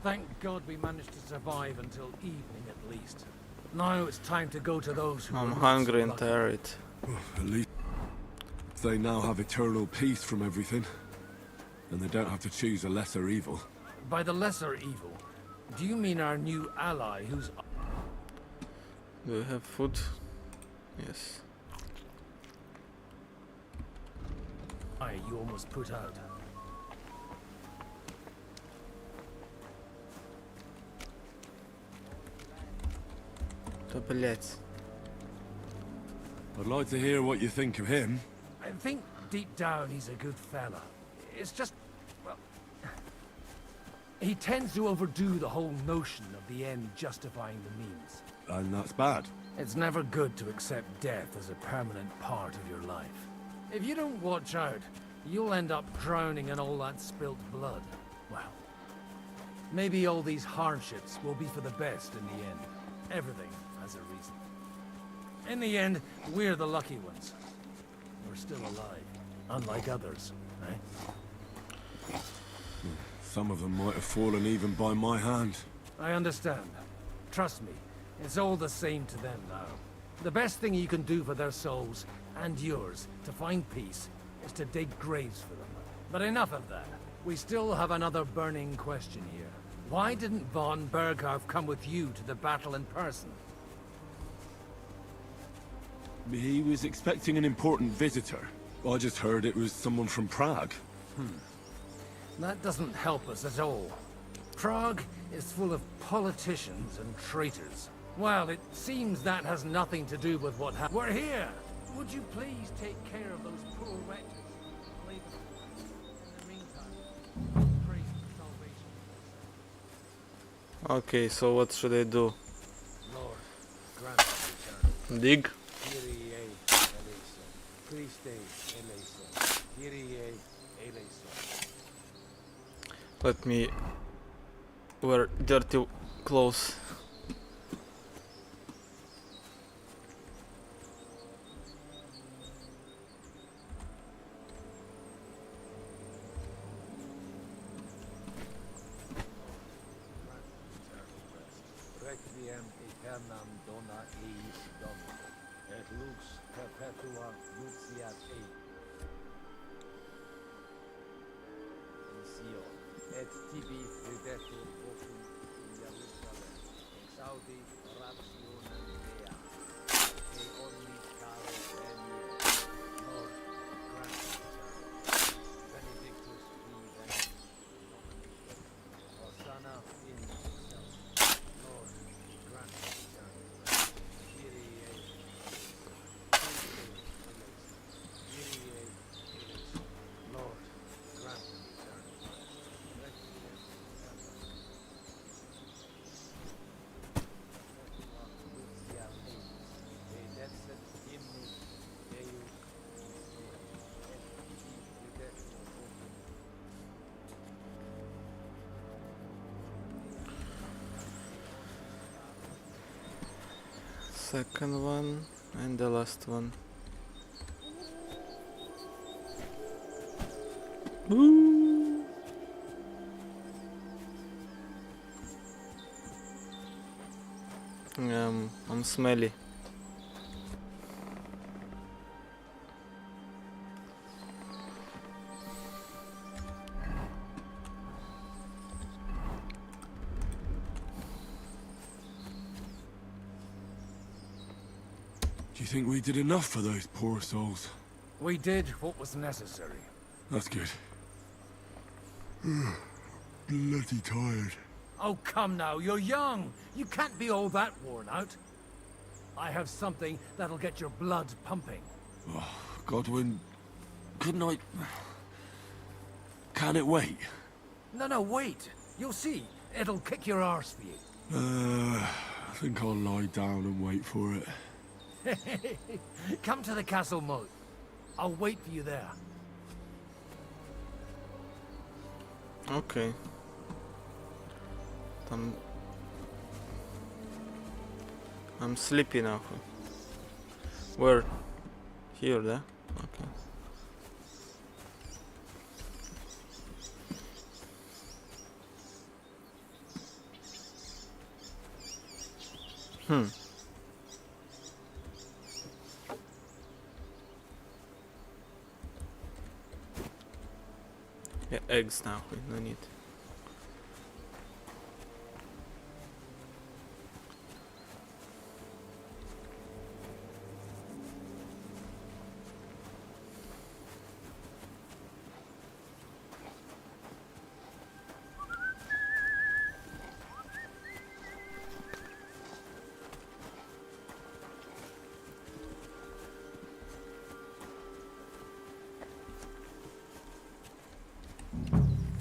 Thank God we managed to survive until evening at least. Now it's time to go to those who I'm were not hungry so and lucky. tired. At least they now have eternal peace from everything. And they don't have to choose a lesser evil. By the lesser evil, do you mean our new ally who's... Do we have food? Yes. eye you almost put out? Да блять. I'd like to hear what you think of him. I think deep down he's a good fella. It's just, well, he tends to overdo the whole notion of the end justifying the means. And that's bad. It's never good to accept death as a permanent part of your life. If you don't watch out, you'll end up drowning in all that spilt blood. Well, maybe all these hardships will be for the best in the end. Everything has a reason. In the end, we're the lucky ones. We're still alive, unlike others, eh? Some of them might have fallen even by my hand. I understand. Trust me, it's all the same to them now. The best thing you can do for their souls, and yours, to find peace, is to dig graves for them. But enough of that. We still have another burning question here. Why didn't von Berghoff come with you to the battle in person? He was expecting an important visitor. I just heard it was someone from Prague. That doesn't help us at all. Prague is full of politicians and traitors. Well, it seems that has nothing to do with what happened. We're here! Would you please take care of those poor wretches? Leave them. In the meantime, pray for salvation. Okay, so what should I do? Lord, grant us eternal. Dig? Kyrie eleison. Christe eleison. Kyrie eleison. Let me wear dirty clothes. Requiem aeternam dona eis Domini, et lux perpetua luciat ei. In Sion, et tibi videtur vocum in Jerusalem, exaudi rationem Dea, et omnis caro venie, Lord, grant us benedictus qui venit, Hosanna in excelsis. Lord, grant us eternal. Kyrie eleison. Kyrie eleison. Lord, grant us eternal. Requiem aeternam. Lucia eis, edesset hymnus Deus et videtur vocum. Second one and the last one. Woo! I'm smelly. Do you think we did enough for those poor souls? We did what was necessary. That's good. Bloody tired. Oh, come now, you're young. You can't be all that worn out. I have something that'll get your blood pumping. Oh, Godwin, couldn't I... Can it wait? No, wait. You'll see. It'll kick your arse for you. I think I'll lie down and wait for it. Come to the castle moat. I'll wait for you there. Okay. I'm sleepy now. Where? Here, there? Okay. Yeah, eggs now, we don't need.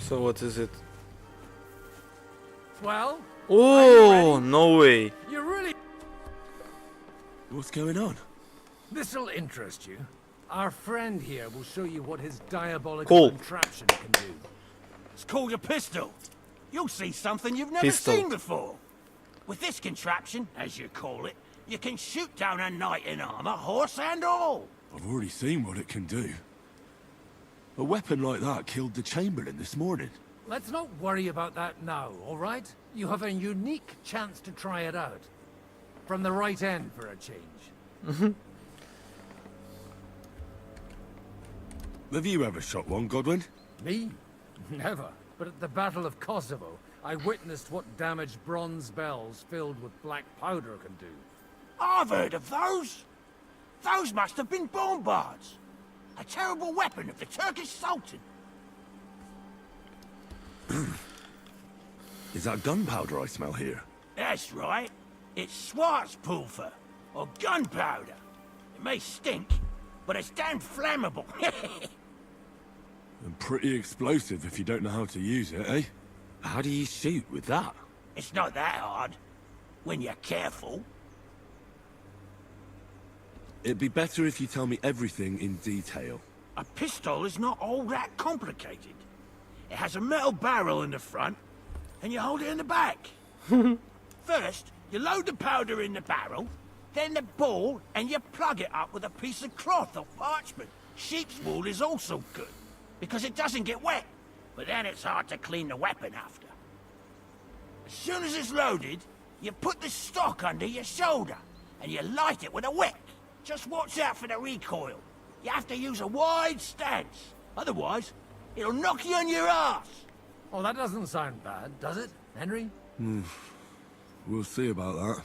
So what is it? Well? Oh, no way. You really... What's going on? This'll interest you. Our friend here will show you what his diabolical contraption can do. It's called a pistol. You'll see something you've never seen before. With this contraption, as you call it, you can shoot down a knight in armor, horse and all. I've already seen what it can do. A weapon like that killed the Chamberlain this morning. Let's not worry about that now, all right? You have a unique chance to try it out. From the right end for a change. Have you ever shot one, Godwin? Me? Never. But at the Battle of Kosovo, I witnessed what damage bronze bells filled with black powder can do. I've heard of those. Those must have been bombards. A terrible weapon of the Turkish Sultan. Is that gunpowder I smell here? That's right. It's Schwarzpulver, or gunpowder. It may stink, but it's damn flammable. And pretty explosive if you don't know how to use it, eh? How do you shoot with that? It's not that hard, when you're careful. It'd be better if you tell me everything in detail. A pistol is not all that complicated. It has a metal barrel in the front, and you hold it in the back. First, you load the powder in the barrel, then the ball, and you plug it up with a piece of cloth or parchment. Sheep's wool is also good, because it doesn't get wet, but then it's hard to clean the weapon after. As soon as it's loaded, you put the stock under your shoulder, and you light it with a wick. Just watch out for the recoil. You have to use a wide stance, otherwise it'll knock you on your ass. Oh, that doesn't sound bad, does it, Henry? We'll see about that.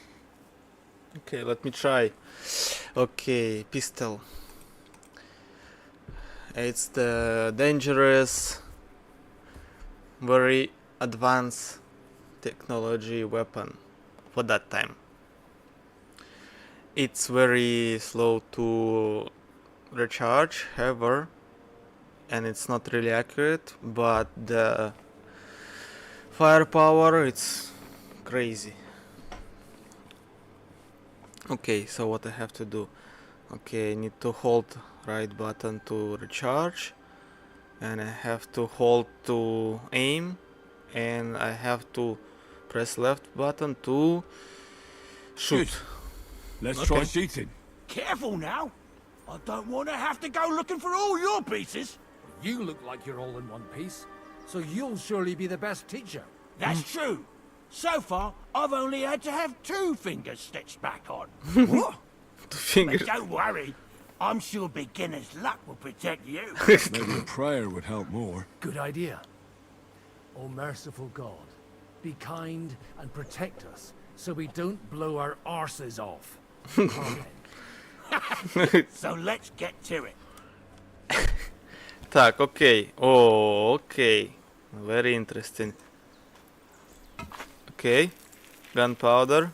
Okay, let me try. Okay, pistol. It's the dangerous, very advanced technology weapon for that time. It's very slow to recharge, however, and it's not really accurate, but the firepower, it's crazy. Okay, so what I have to do? Okay, I need to hold right button to recharge, and I have to hold to aim, and I have to press left button to shoot. Good. Let's try shooting. Careful now. I don't want to have to go looking for all your pieces. You look like you're all in one piece, so you'll surely be the best teacher. That's true. So far, I've only had to have 2 fingers stitched back on. What? 2 fingers. But don't worry. I'm sure beginner's luck will protect you. Maybe a prayer would help more. Good idea. O merciful God, be kind and protect us so we don't blow our arses off. Amen. So let's get to it. Так, okay. Oh, okay. Very interesting. Okay. Gunpowder.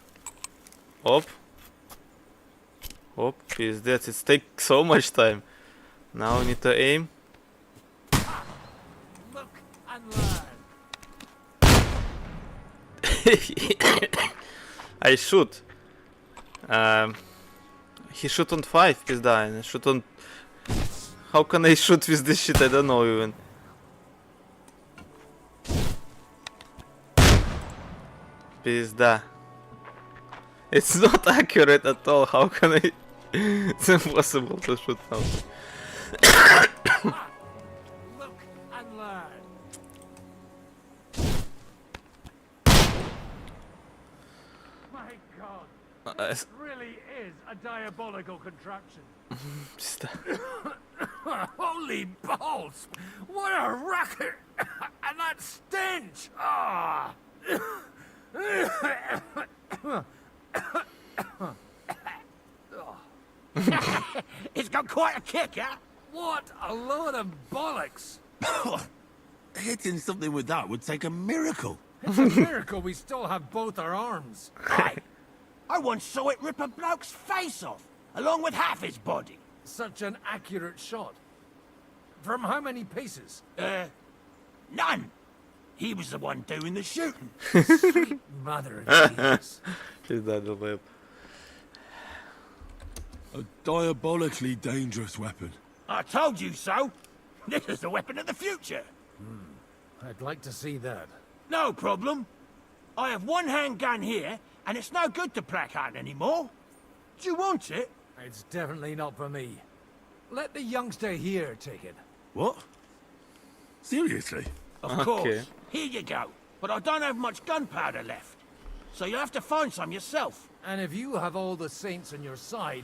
Op. Op. Пиздец, it takes so much time. Now we need to aim. Look and learn. I shoot. He shoot on 5, пизда, and I shoot on... How can I shoot with this shit? I don't know even. Пизда. It's not accurate at all. How can I... It's impossible to shoot now. Look and learn. My God, this really is a diabolical contraption. Holy balls! What a racket! And that stench! Ah! It's got quite a kick, huh? What a load of bollocks! Hitting something with that would take a miracle. It's a miracle we still have both our arms. I once saw it rip a bloke's face off, along with half his body. Such an accurate shot. From how many paces? None. He was the one doing the shooting. Sweet mother of Jesus. Пизда, долбоеб. A diabolically dangerous weapon. I told you so. This is the weapon of the future. I'd like to see that. No problem. I have one handgun here, and it's no good to placard anymore. Do you want it? It's definitely not for me. Let the youngster here take it. What? Seriously? Of course. Here you go. But I don't have much gunpowder left. So you'll have to find some yourself. And if you have all the saints on your side,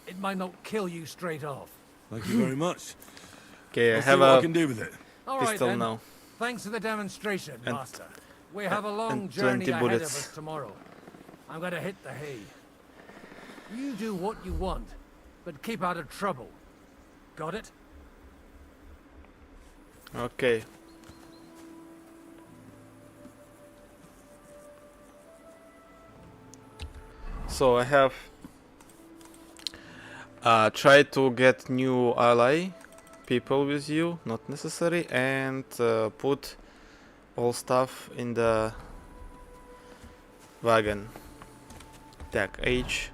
it might not kill you straight off. Thank you very much. Okay, I I'll have see what I a can do with it. All right, pistol then. now. Thanks for the demonstration, And- Master. We have a long and journey 20 ahead of bullets. us tomorrow. I'm gonna hit the hay. You do what you want, but keep out of trouble. Got it? Okay. So I have tried to get new ally people with you, not necessary, and put all stuff in the wagon. Tag H.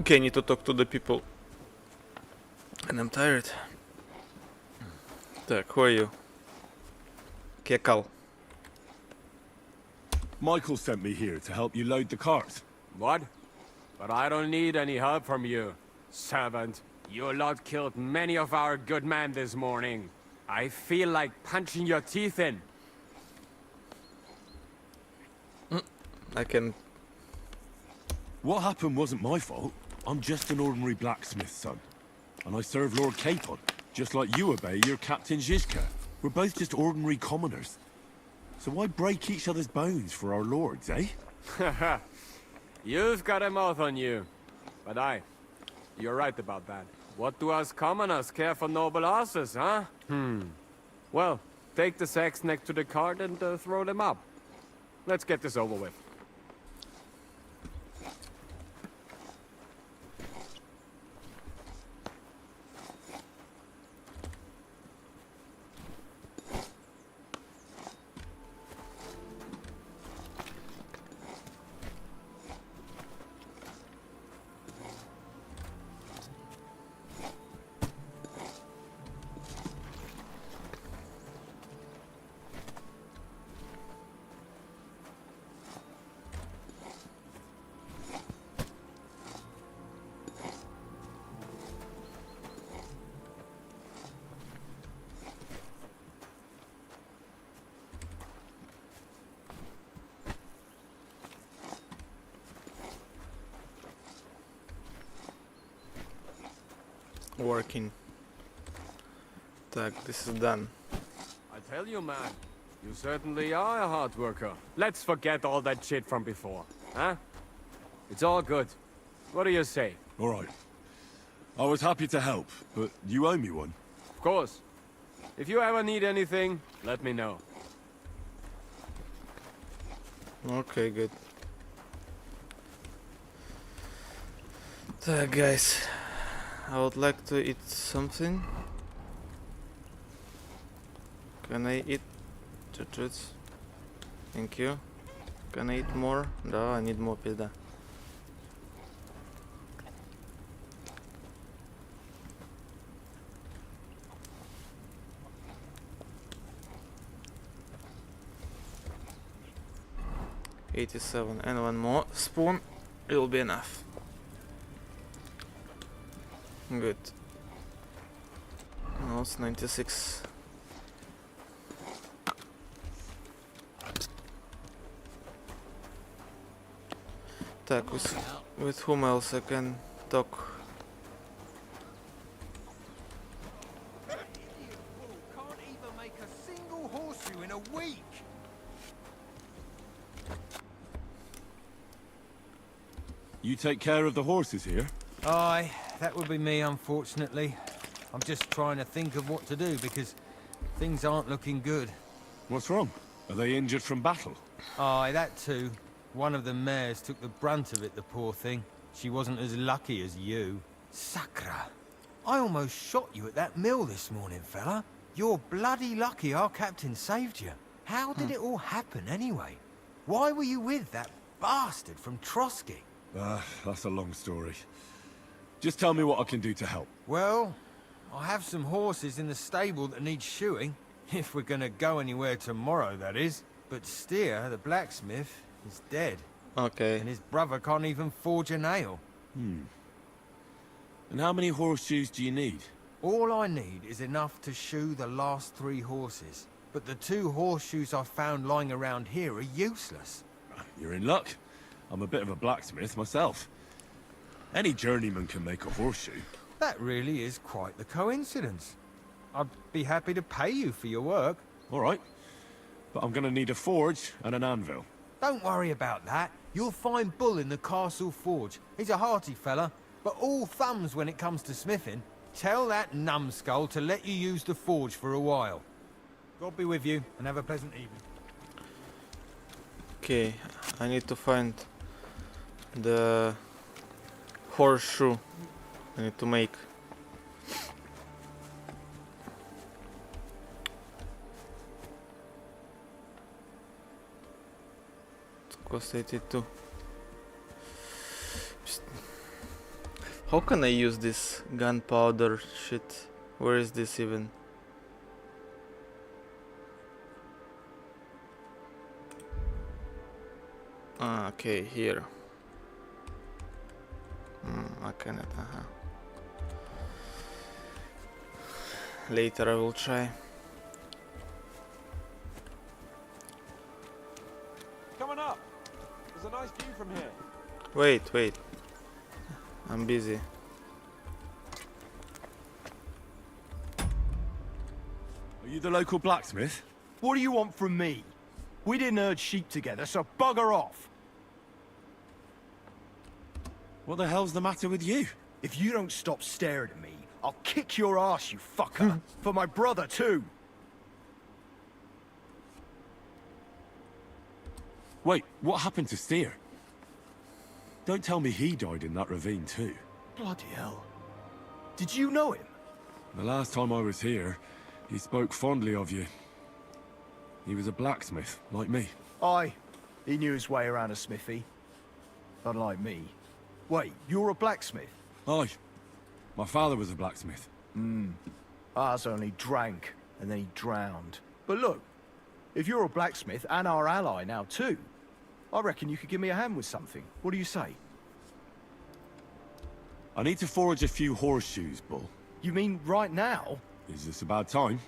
Okay, I need to talk to the people. And I'm tired. Так, who are you? Kekal. Michael sent me here to help you load the cart. What? But I don't need any help from you, servant. Your lot killed many of our good men this morning. I feel like punching your teeth in. I can... What happened wasn't my fault. I'm just an ordinary blacksmith's son. And I serve Lord Capon, just like you obey your Captain Zizka. We're both just ordinary commoners. So why break each other's bones for our lords, eh? You've got a mouth on you. But you're right about that. What do us commoners care for noble horses, huh? Well, take the sacks next to the cart and throw them up. Let's get this over with. Working. Так, this is done. I tell you, man, you certainly are a hard worker. Let's forget all that shit from before, huh? It's all good. What do you say? All right. I was happy to help, but you owe me one. Of course. If you ever need anything, let me know. Okay, good. Так, guys. I would like to eat something. Can I eat treats? Thank you. Can I eat more? Да, I need more, пизда. $87 and one more spoon. It will be enough. Good. Now it's 96. Так, with whom else I can talk? Can't even make a single horseshoe in a week. You take care of the horses here? Aye, that would be me, unfortunately. I'm just trying to think of what to do, because things aren't looking good. What's wrong? Are they injured from battle? Aye, that too. One of the mares took the brunt of it, the poor thing. She wasn't as lucky as you. Sakra! I almost shot you at that mill this morning, fella. You're bloody lucky our captain saved you. How did it all happen anyway? Why were you with that bastard from Trotsky? That's a long story. Just tell me what I can do to help. Well, I have some horses in the stable that need shoeing. If we're gonna go anywhere tomorrow, that is. But Steer, the blacksmith, is dead. Okay. And his brother can't even forge a nail. And how many horseshoes do you need? All I need is enough to shoe the last 3 horses. But the 2 horseshoes I found lying around here are useless. You're in luck. I'm a bit of a blacksmith myself. Any journeyman can make a horseshoe. That really is quite the coincidence. I'd be happy to pay you for your work. All right. But I'm gonna need a forge and an anvil. Don't worry about that. You'll find Bull in the castle forge. He's a hearty fella, but all thumbs when it comes to smithing. Tell that numbskull to let you use the forge for a while. God be with you, and have a pleasant evening. Okay, I need to find the horseshoe I need to make. It costs 82. How can I use this gunpowder shit? Where is this even? Ah, okay, here. I cannot, Later I will try. Coming up. There's a nice view from here. Wait. I'm busy. Are you the local blacksmith? What do you want from me? We didn't herd sheep together, so bugger off. What the hell's the matter with you? If you don't stop staring at me, I'll kick your ass, you fucker. For my brother, too. Wait, what happened to Steer? Don't tell me he died in that ravine too. Bloody hell. Did you know him? The last time I was here, he spoke fondly of you. He was a blacksmith, like me. Aye. He knew his way around a smithy. Unlike me. Wait, you're a blacksmith? Aye. My father was a blacksmith. Ours only drank, and then he drowned. But look, if you're a blacksmith and our ally now too, I reckon you could give me a hand with something. What do you say? I need to forge a few horseshoes, Bull. You mean right now? Is this a bad time?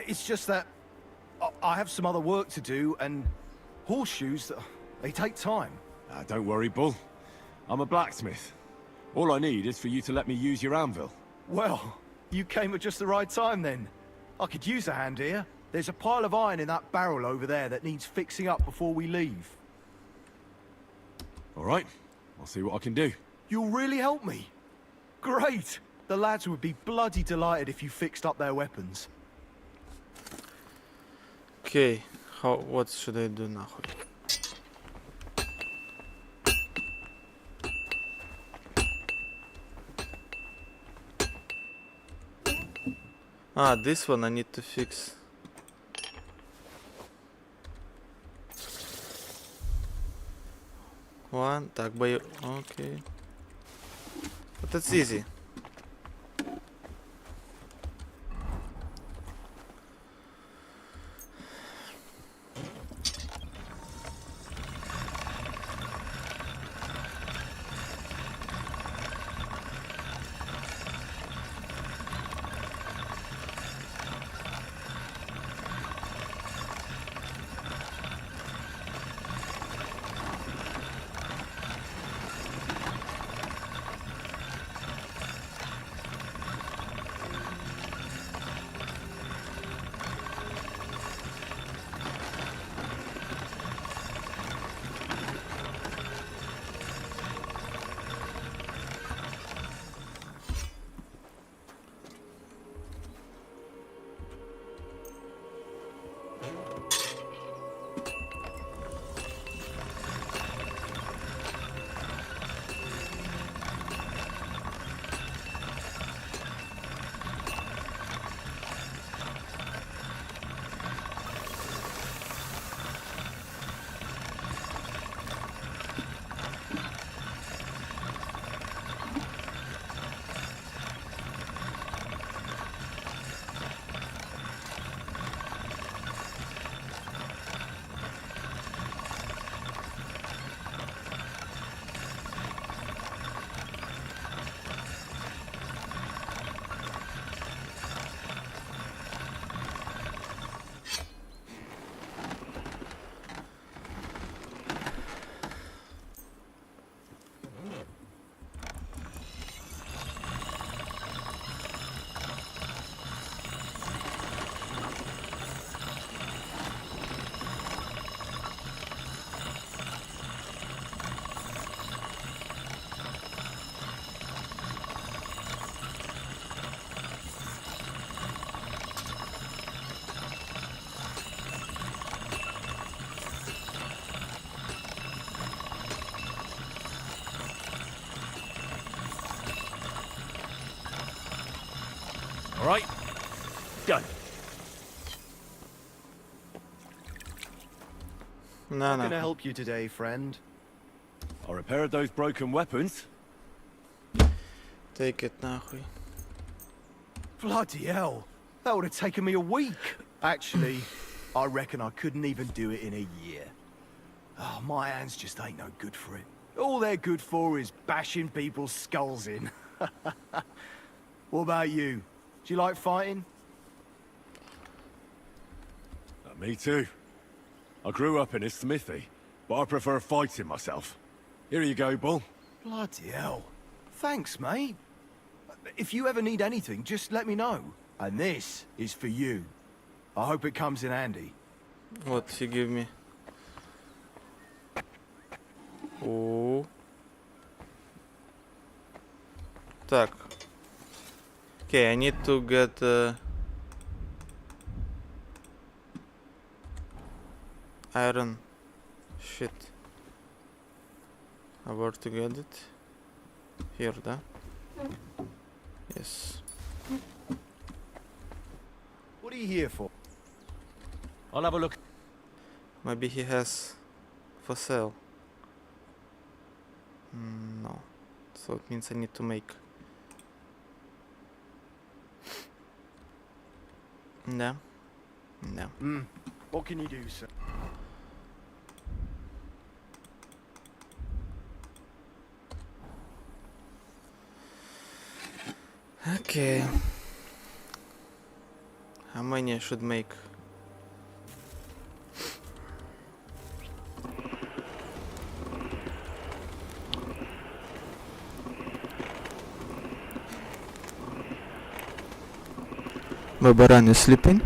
It's just that I have some other work to do, and horseshoes, they take time. Don't worry, Bull. I'm a blacksmith. All I need is for you to let me use your anvil. Well, you came at just the right time then. I could use a hand here. There's a pile of iron in that barrel over there that needs fixing up before we leave. All right. I'll see what I can do. You'll really help me? Great! The lads would be bloody delighted if you fixed up their weapons. Okay, what should I do now? Ah, this one I need to fix. One, так, бою. Okay. But that's easy. done. No, How no. can I help you today, friend? I repaired those broken weapons. Take it, нахуй. Bloody hell. That would have taken me a week. Actually, I reckon I couldn't even do it in a year. Oh, my hands just ain't no good for it. All they're good for is bashing people's skulls in. What about you? Do you like fighting? Me too. I grew up in a smithy, but I prefer fighting myself. Here you go, Bull. Bloody hell. Thanks, mate. If you ever need anything, just let me know. And this is for you. I hope it comes in handy. What he give me? Oh. Так. Okay, I need to get iron. Shit. Where to get it? Here, да? Yes. What are you here for? I'll have a look. Maybe he has for sale. No. So it means I need to make. No. No. What can you do, sir? Okay. How many I should make? Babaran is sleeping?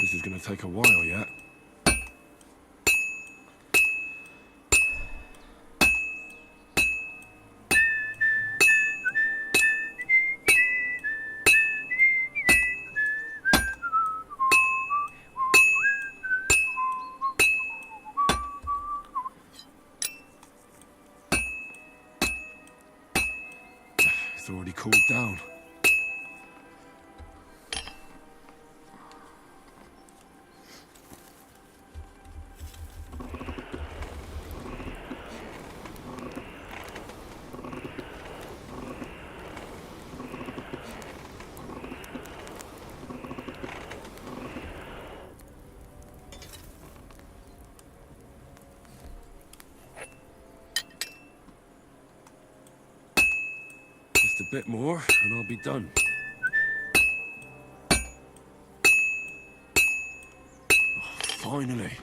This is gonna take a while yet. It's already cooled down. Just a bit more, and I'll be done. Oh, finally.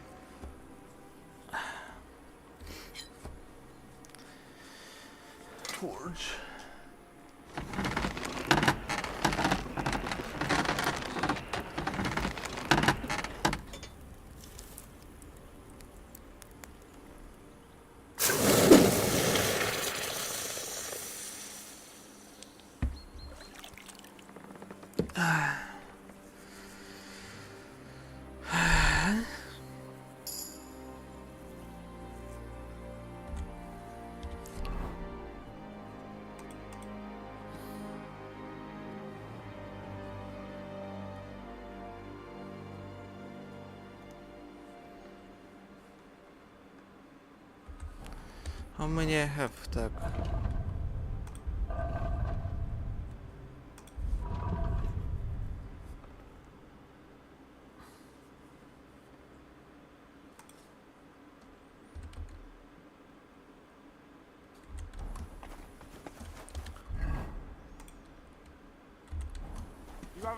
Torch. How many I have? Так.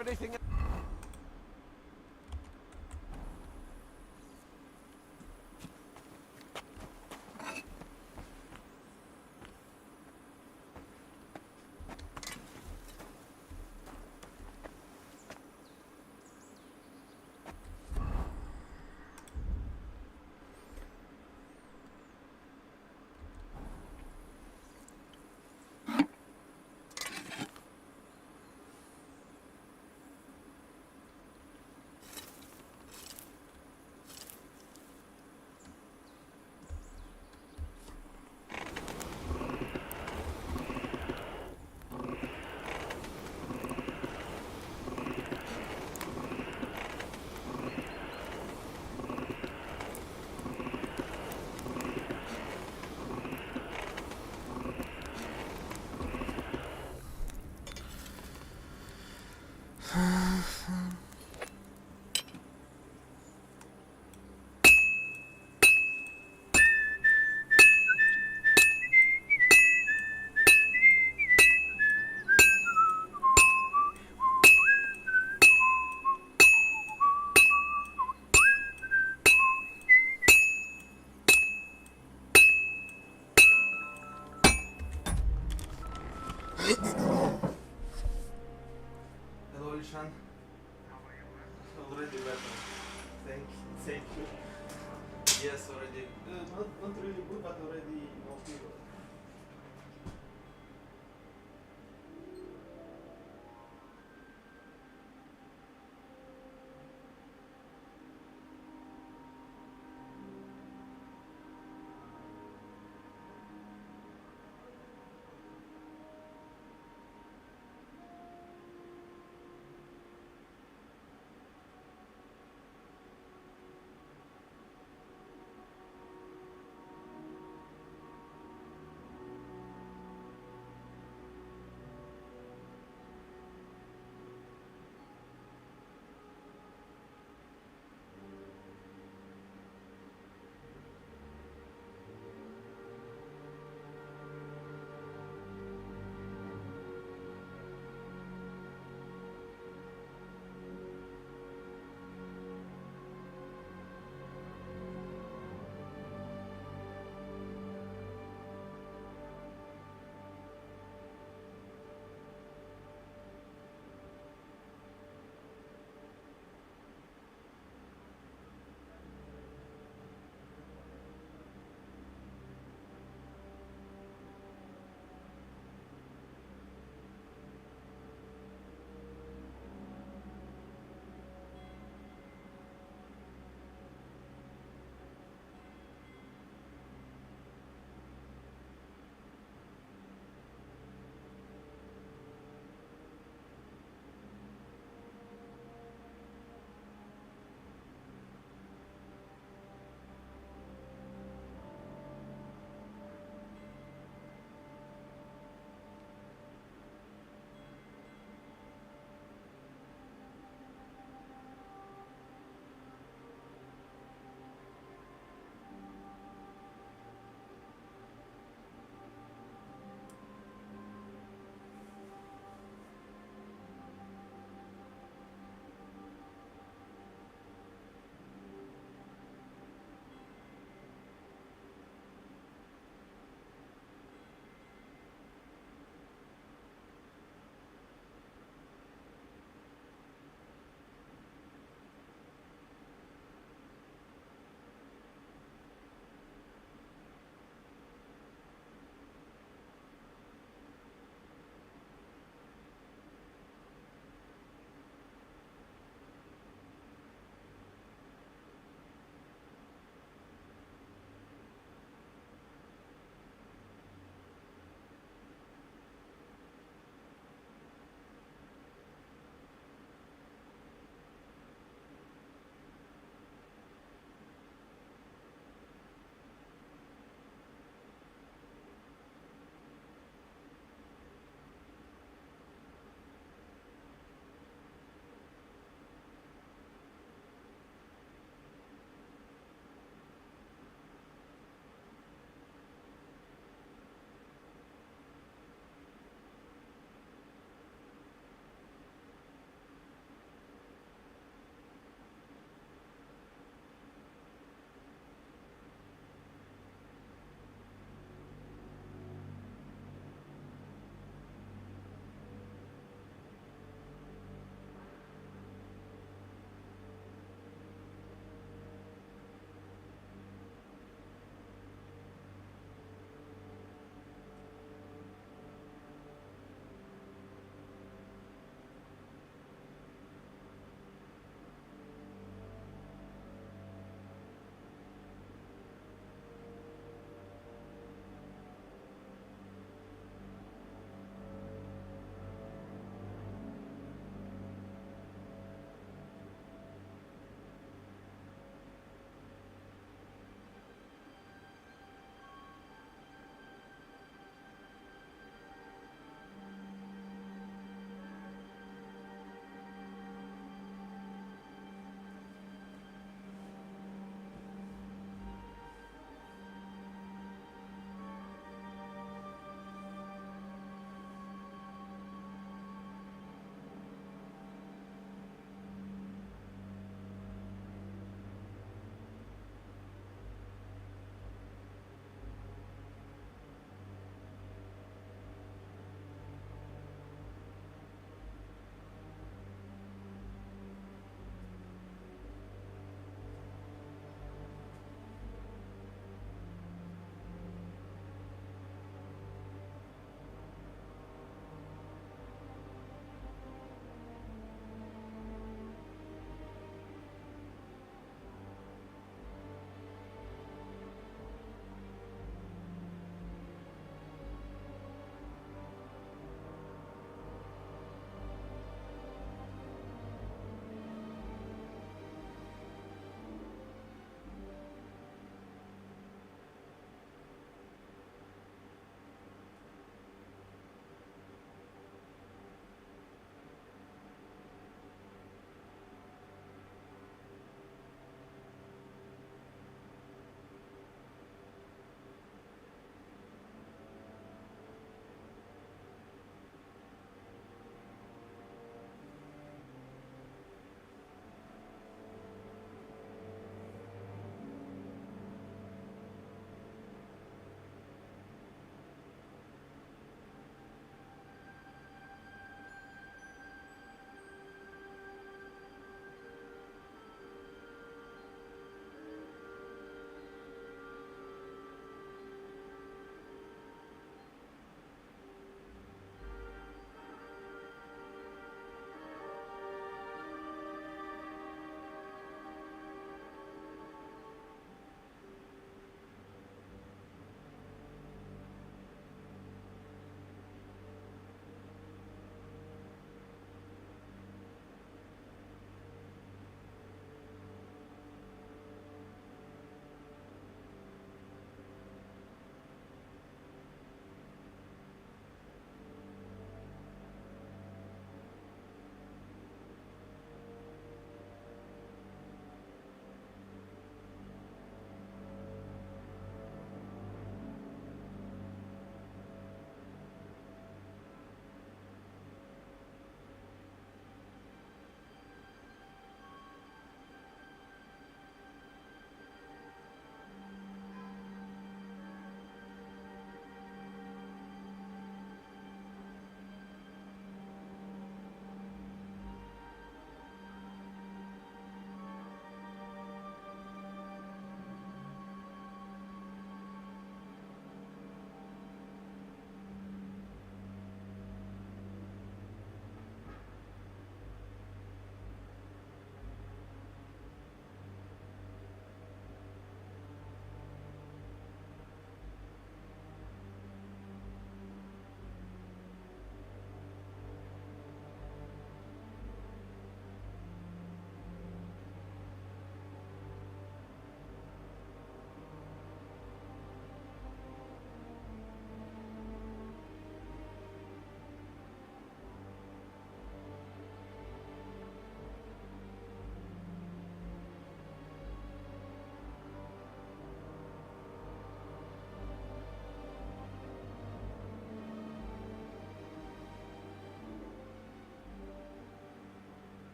have anything? Hello, Lishan. Already better. Thank you. Yes, already. Not really good, but already no fever.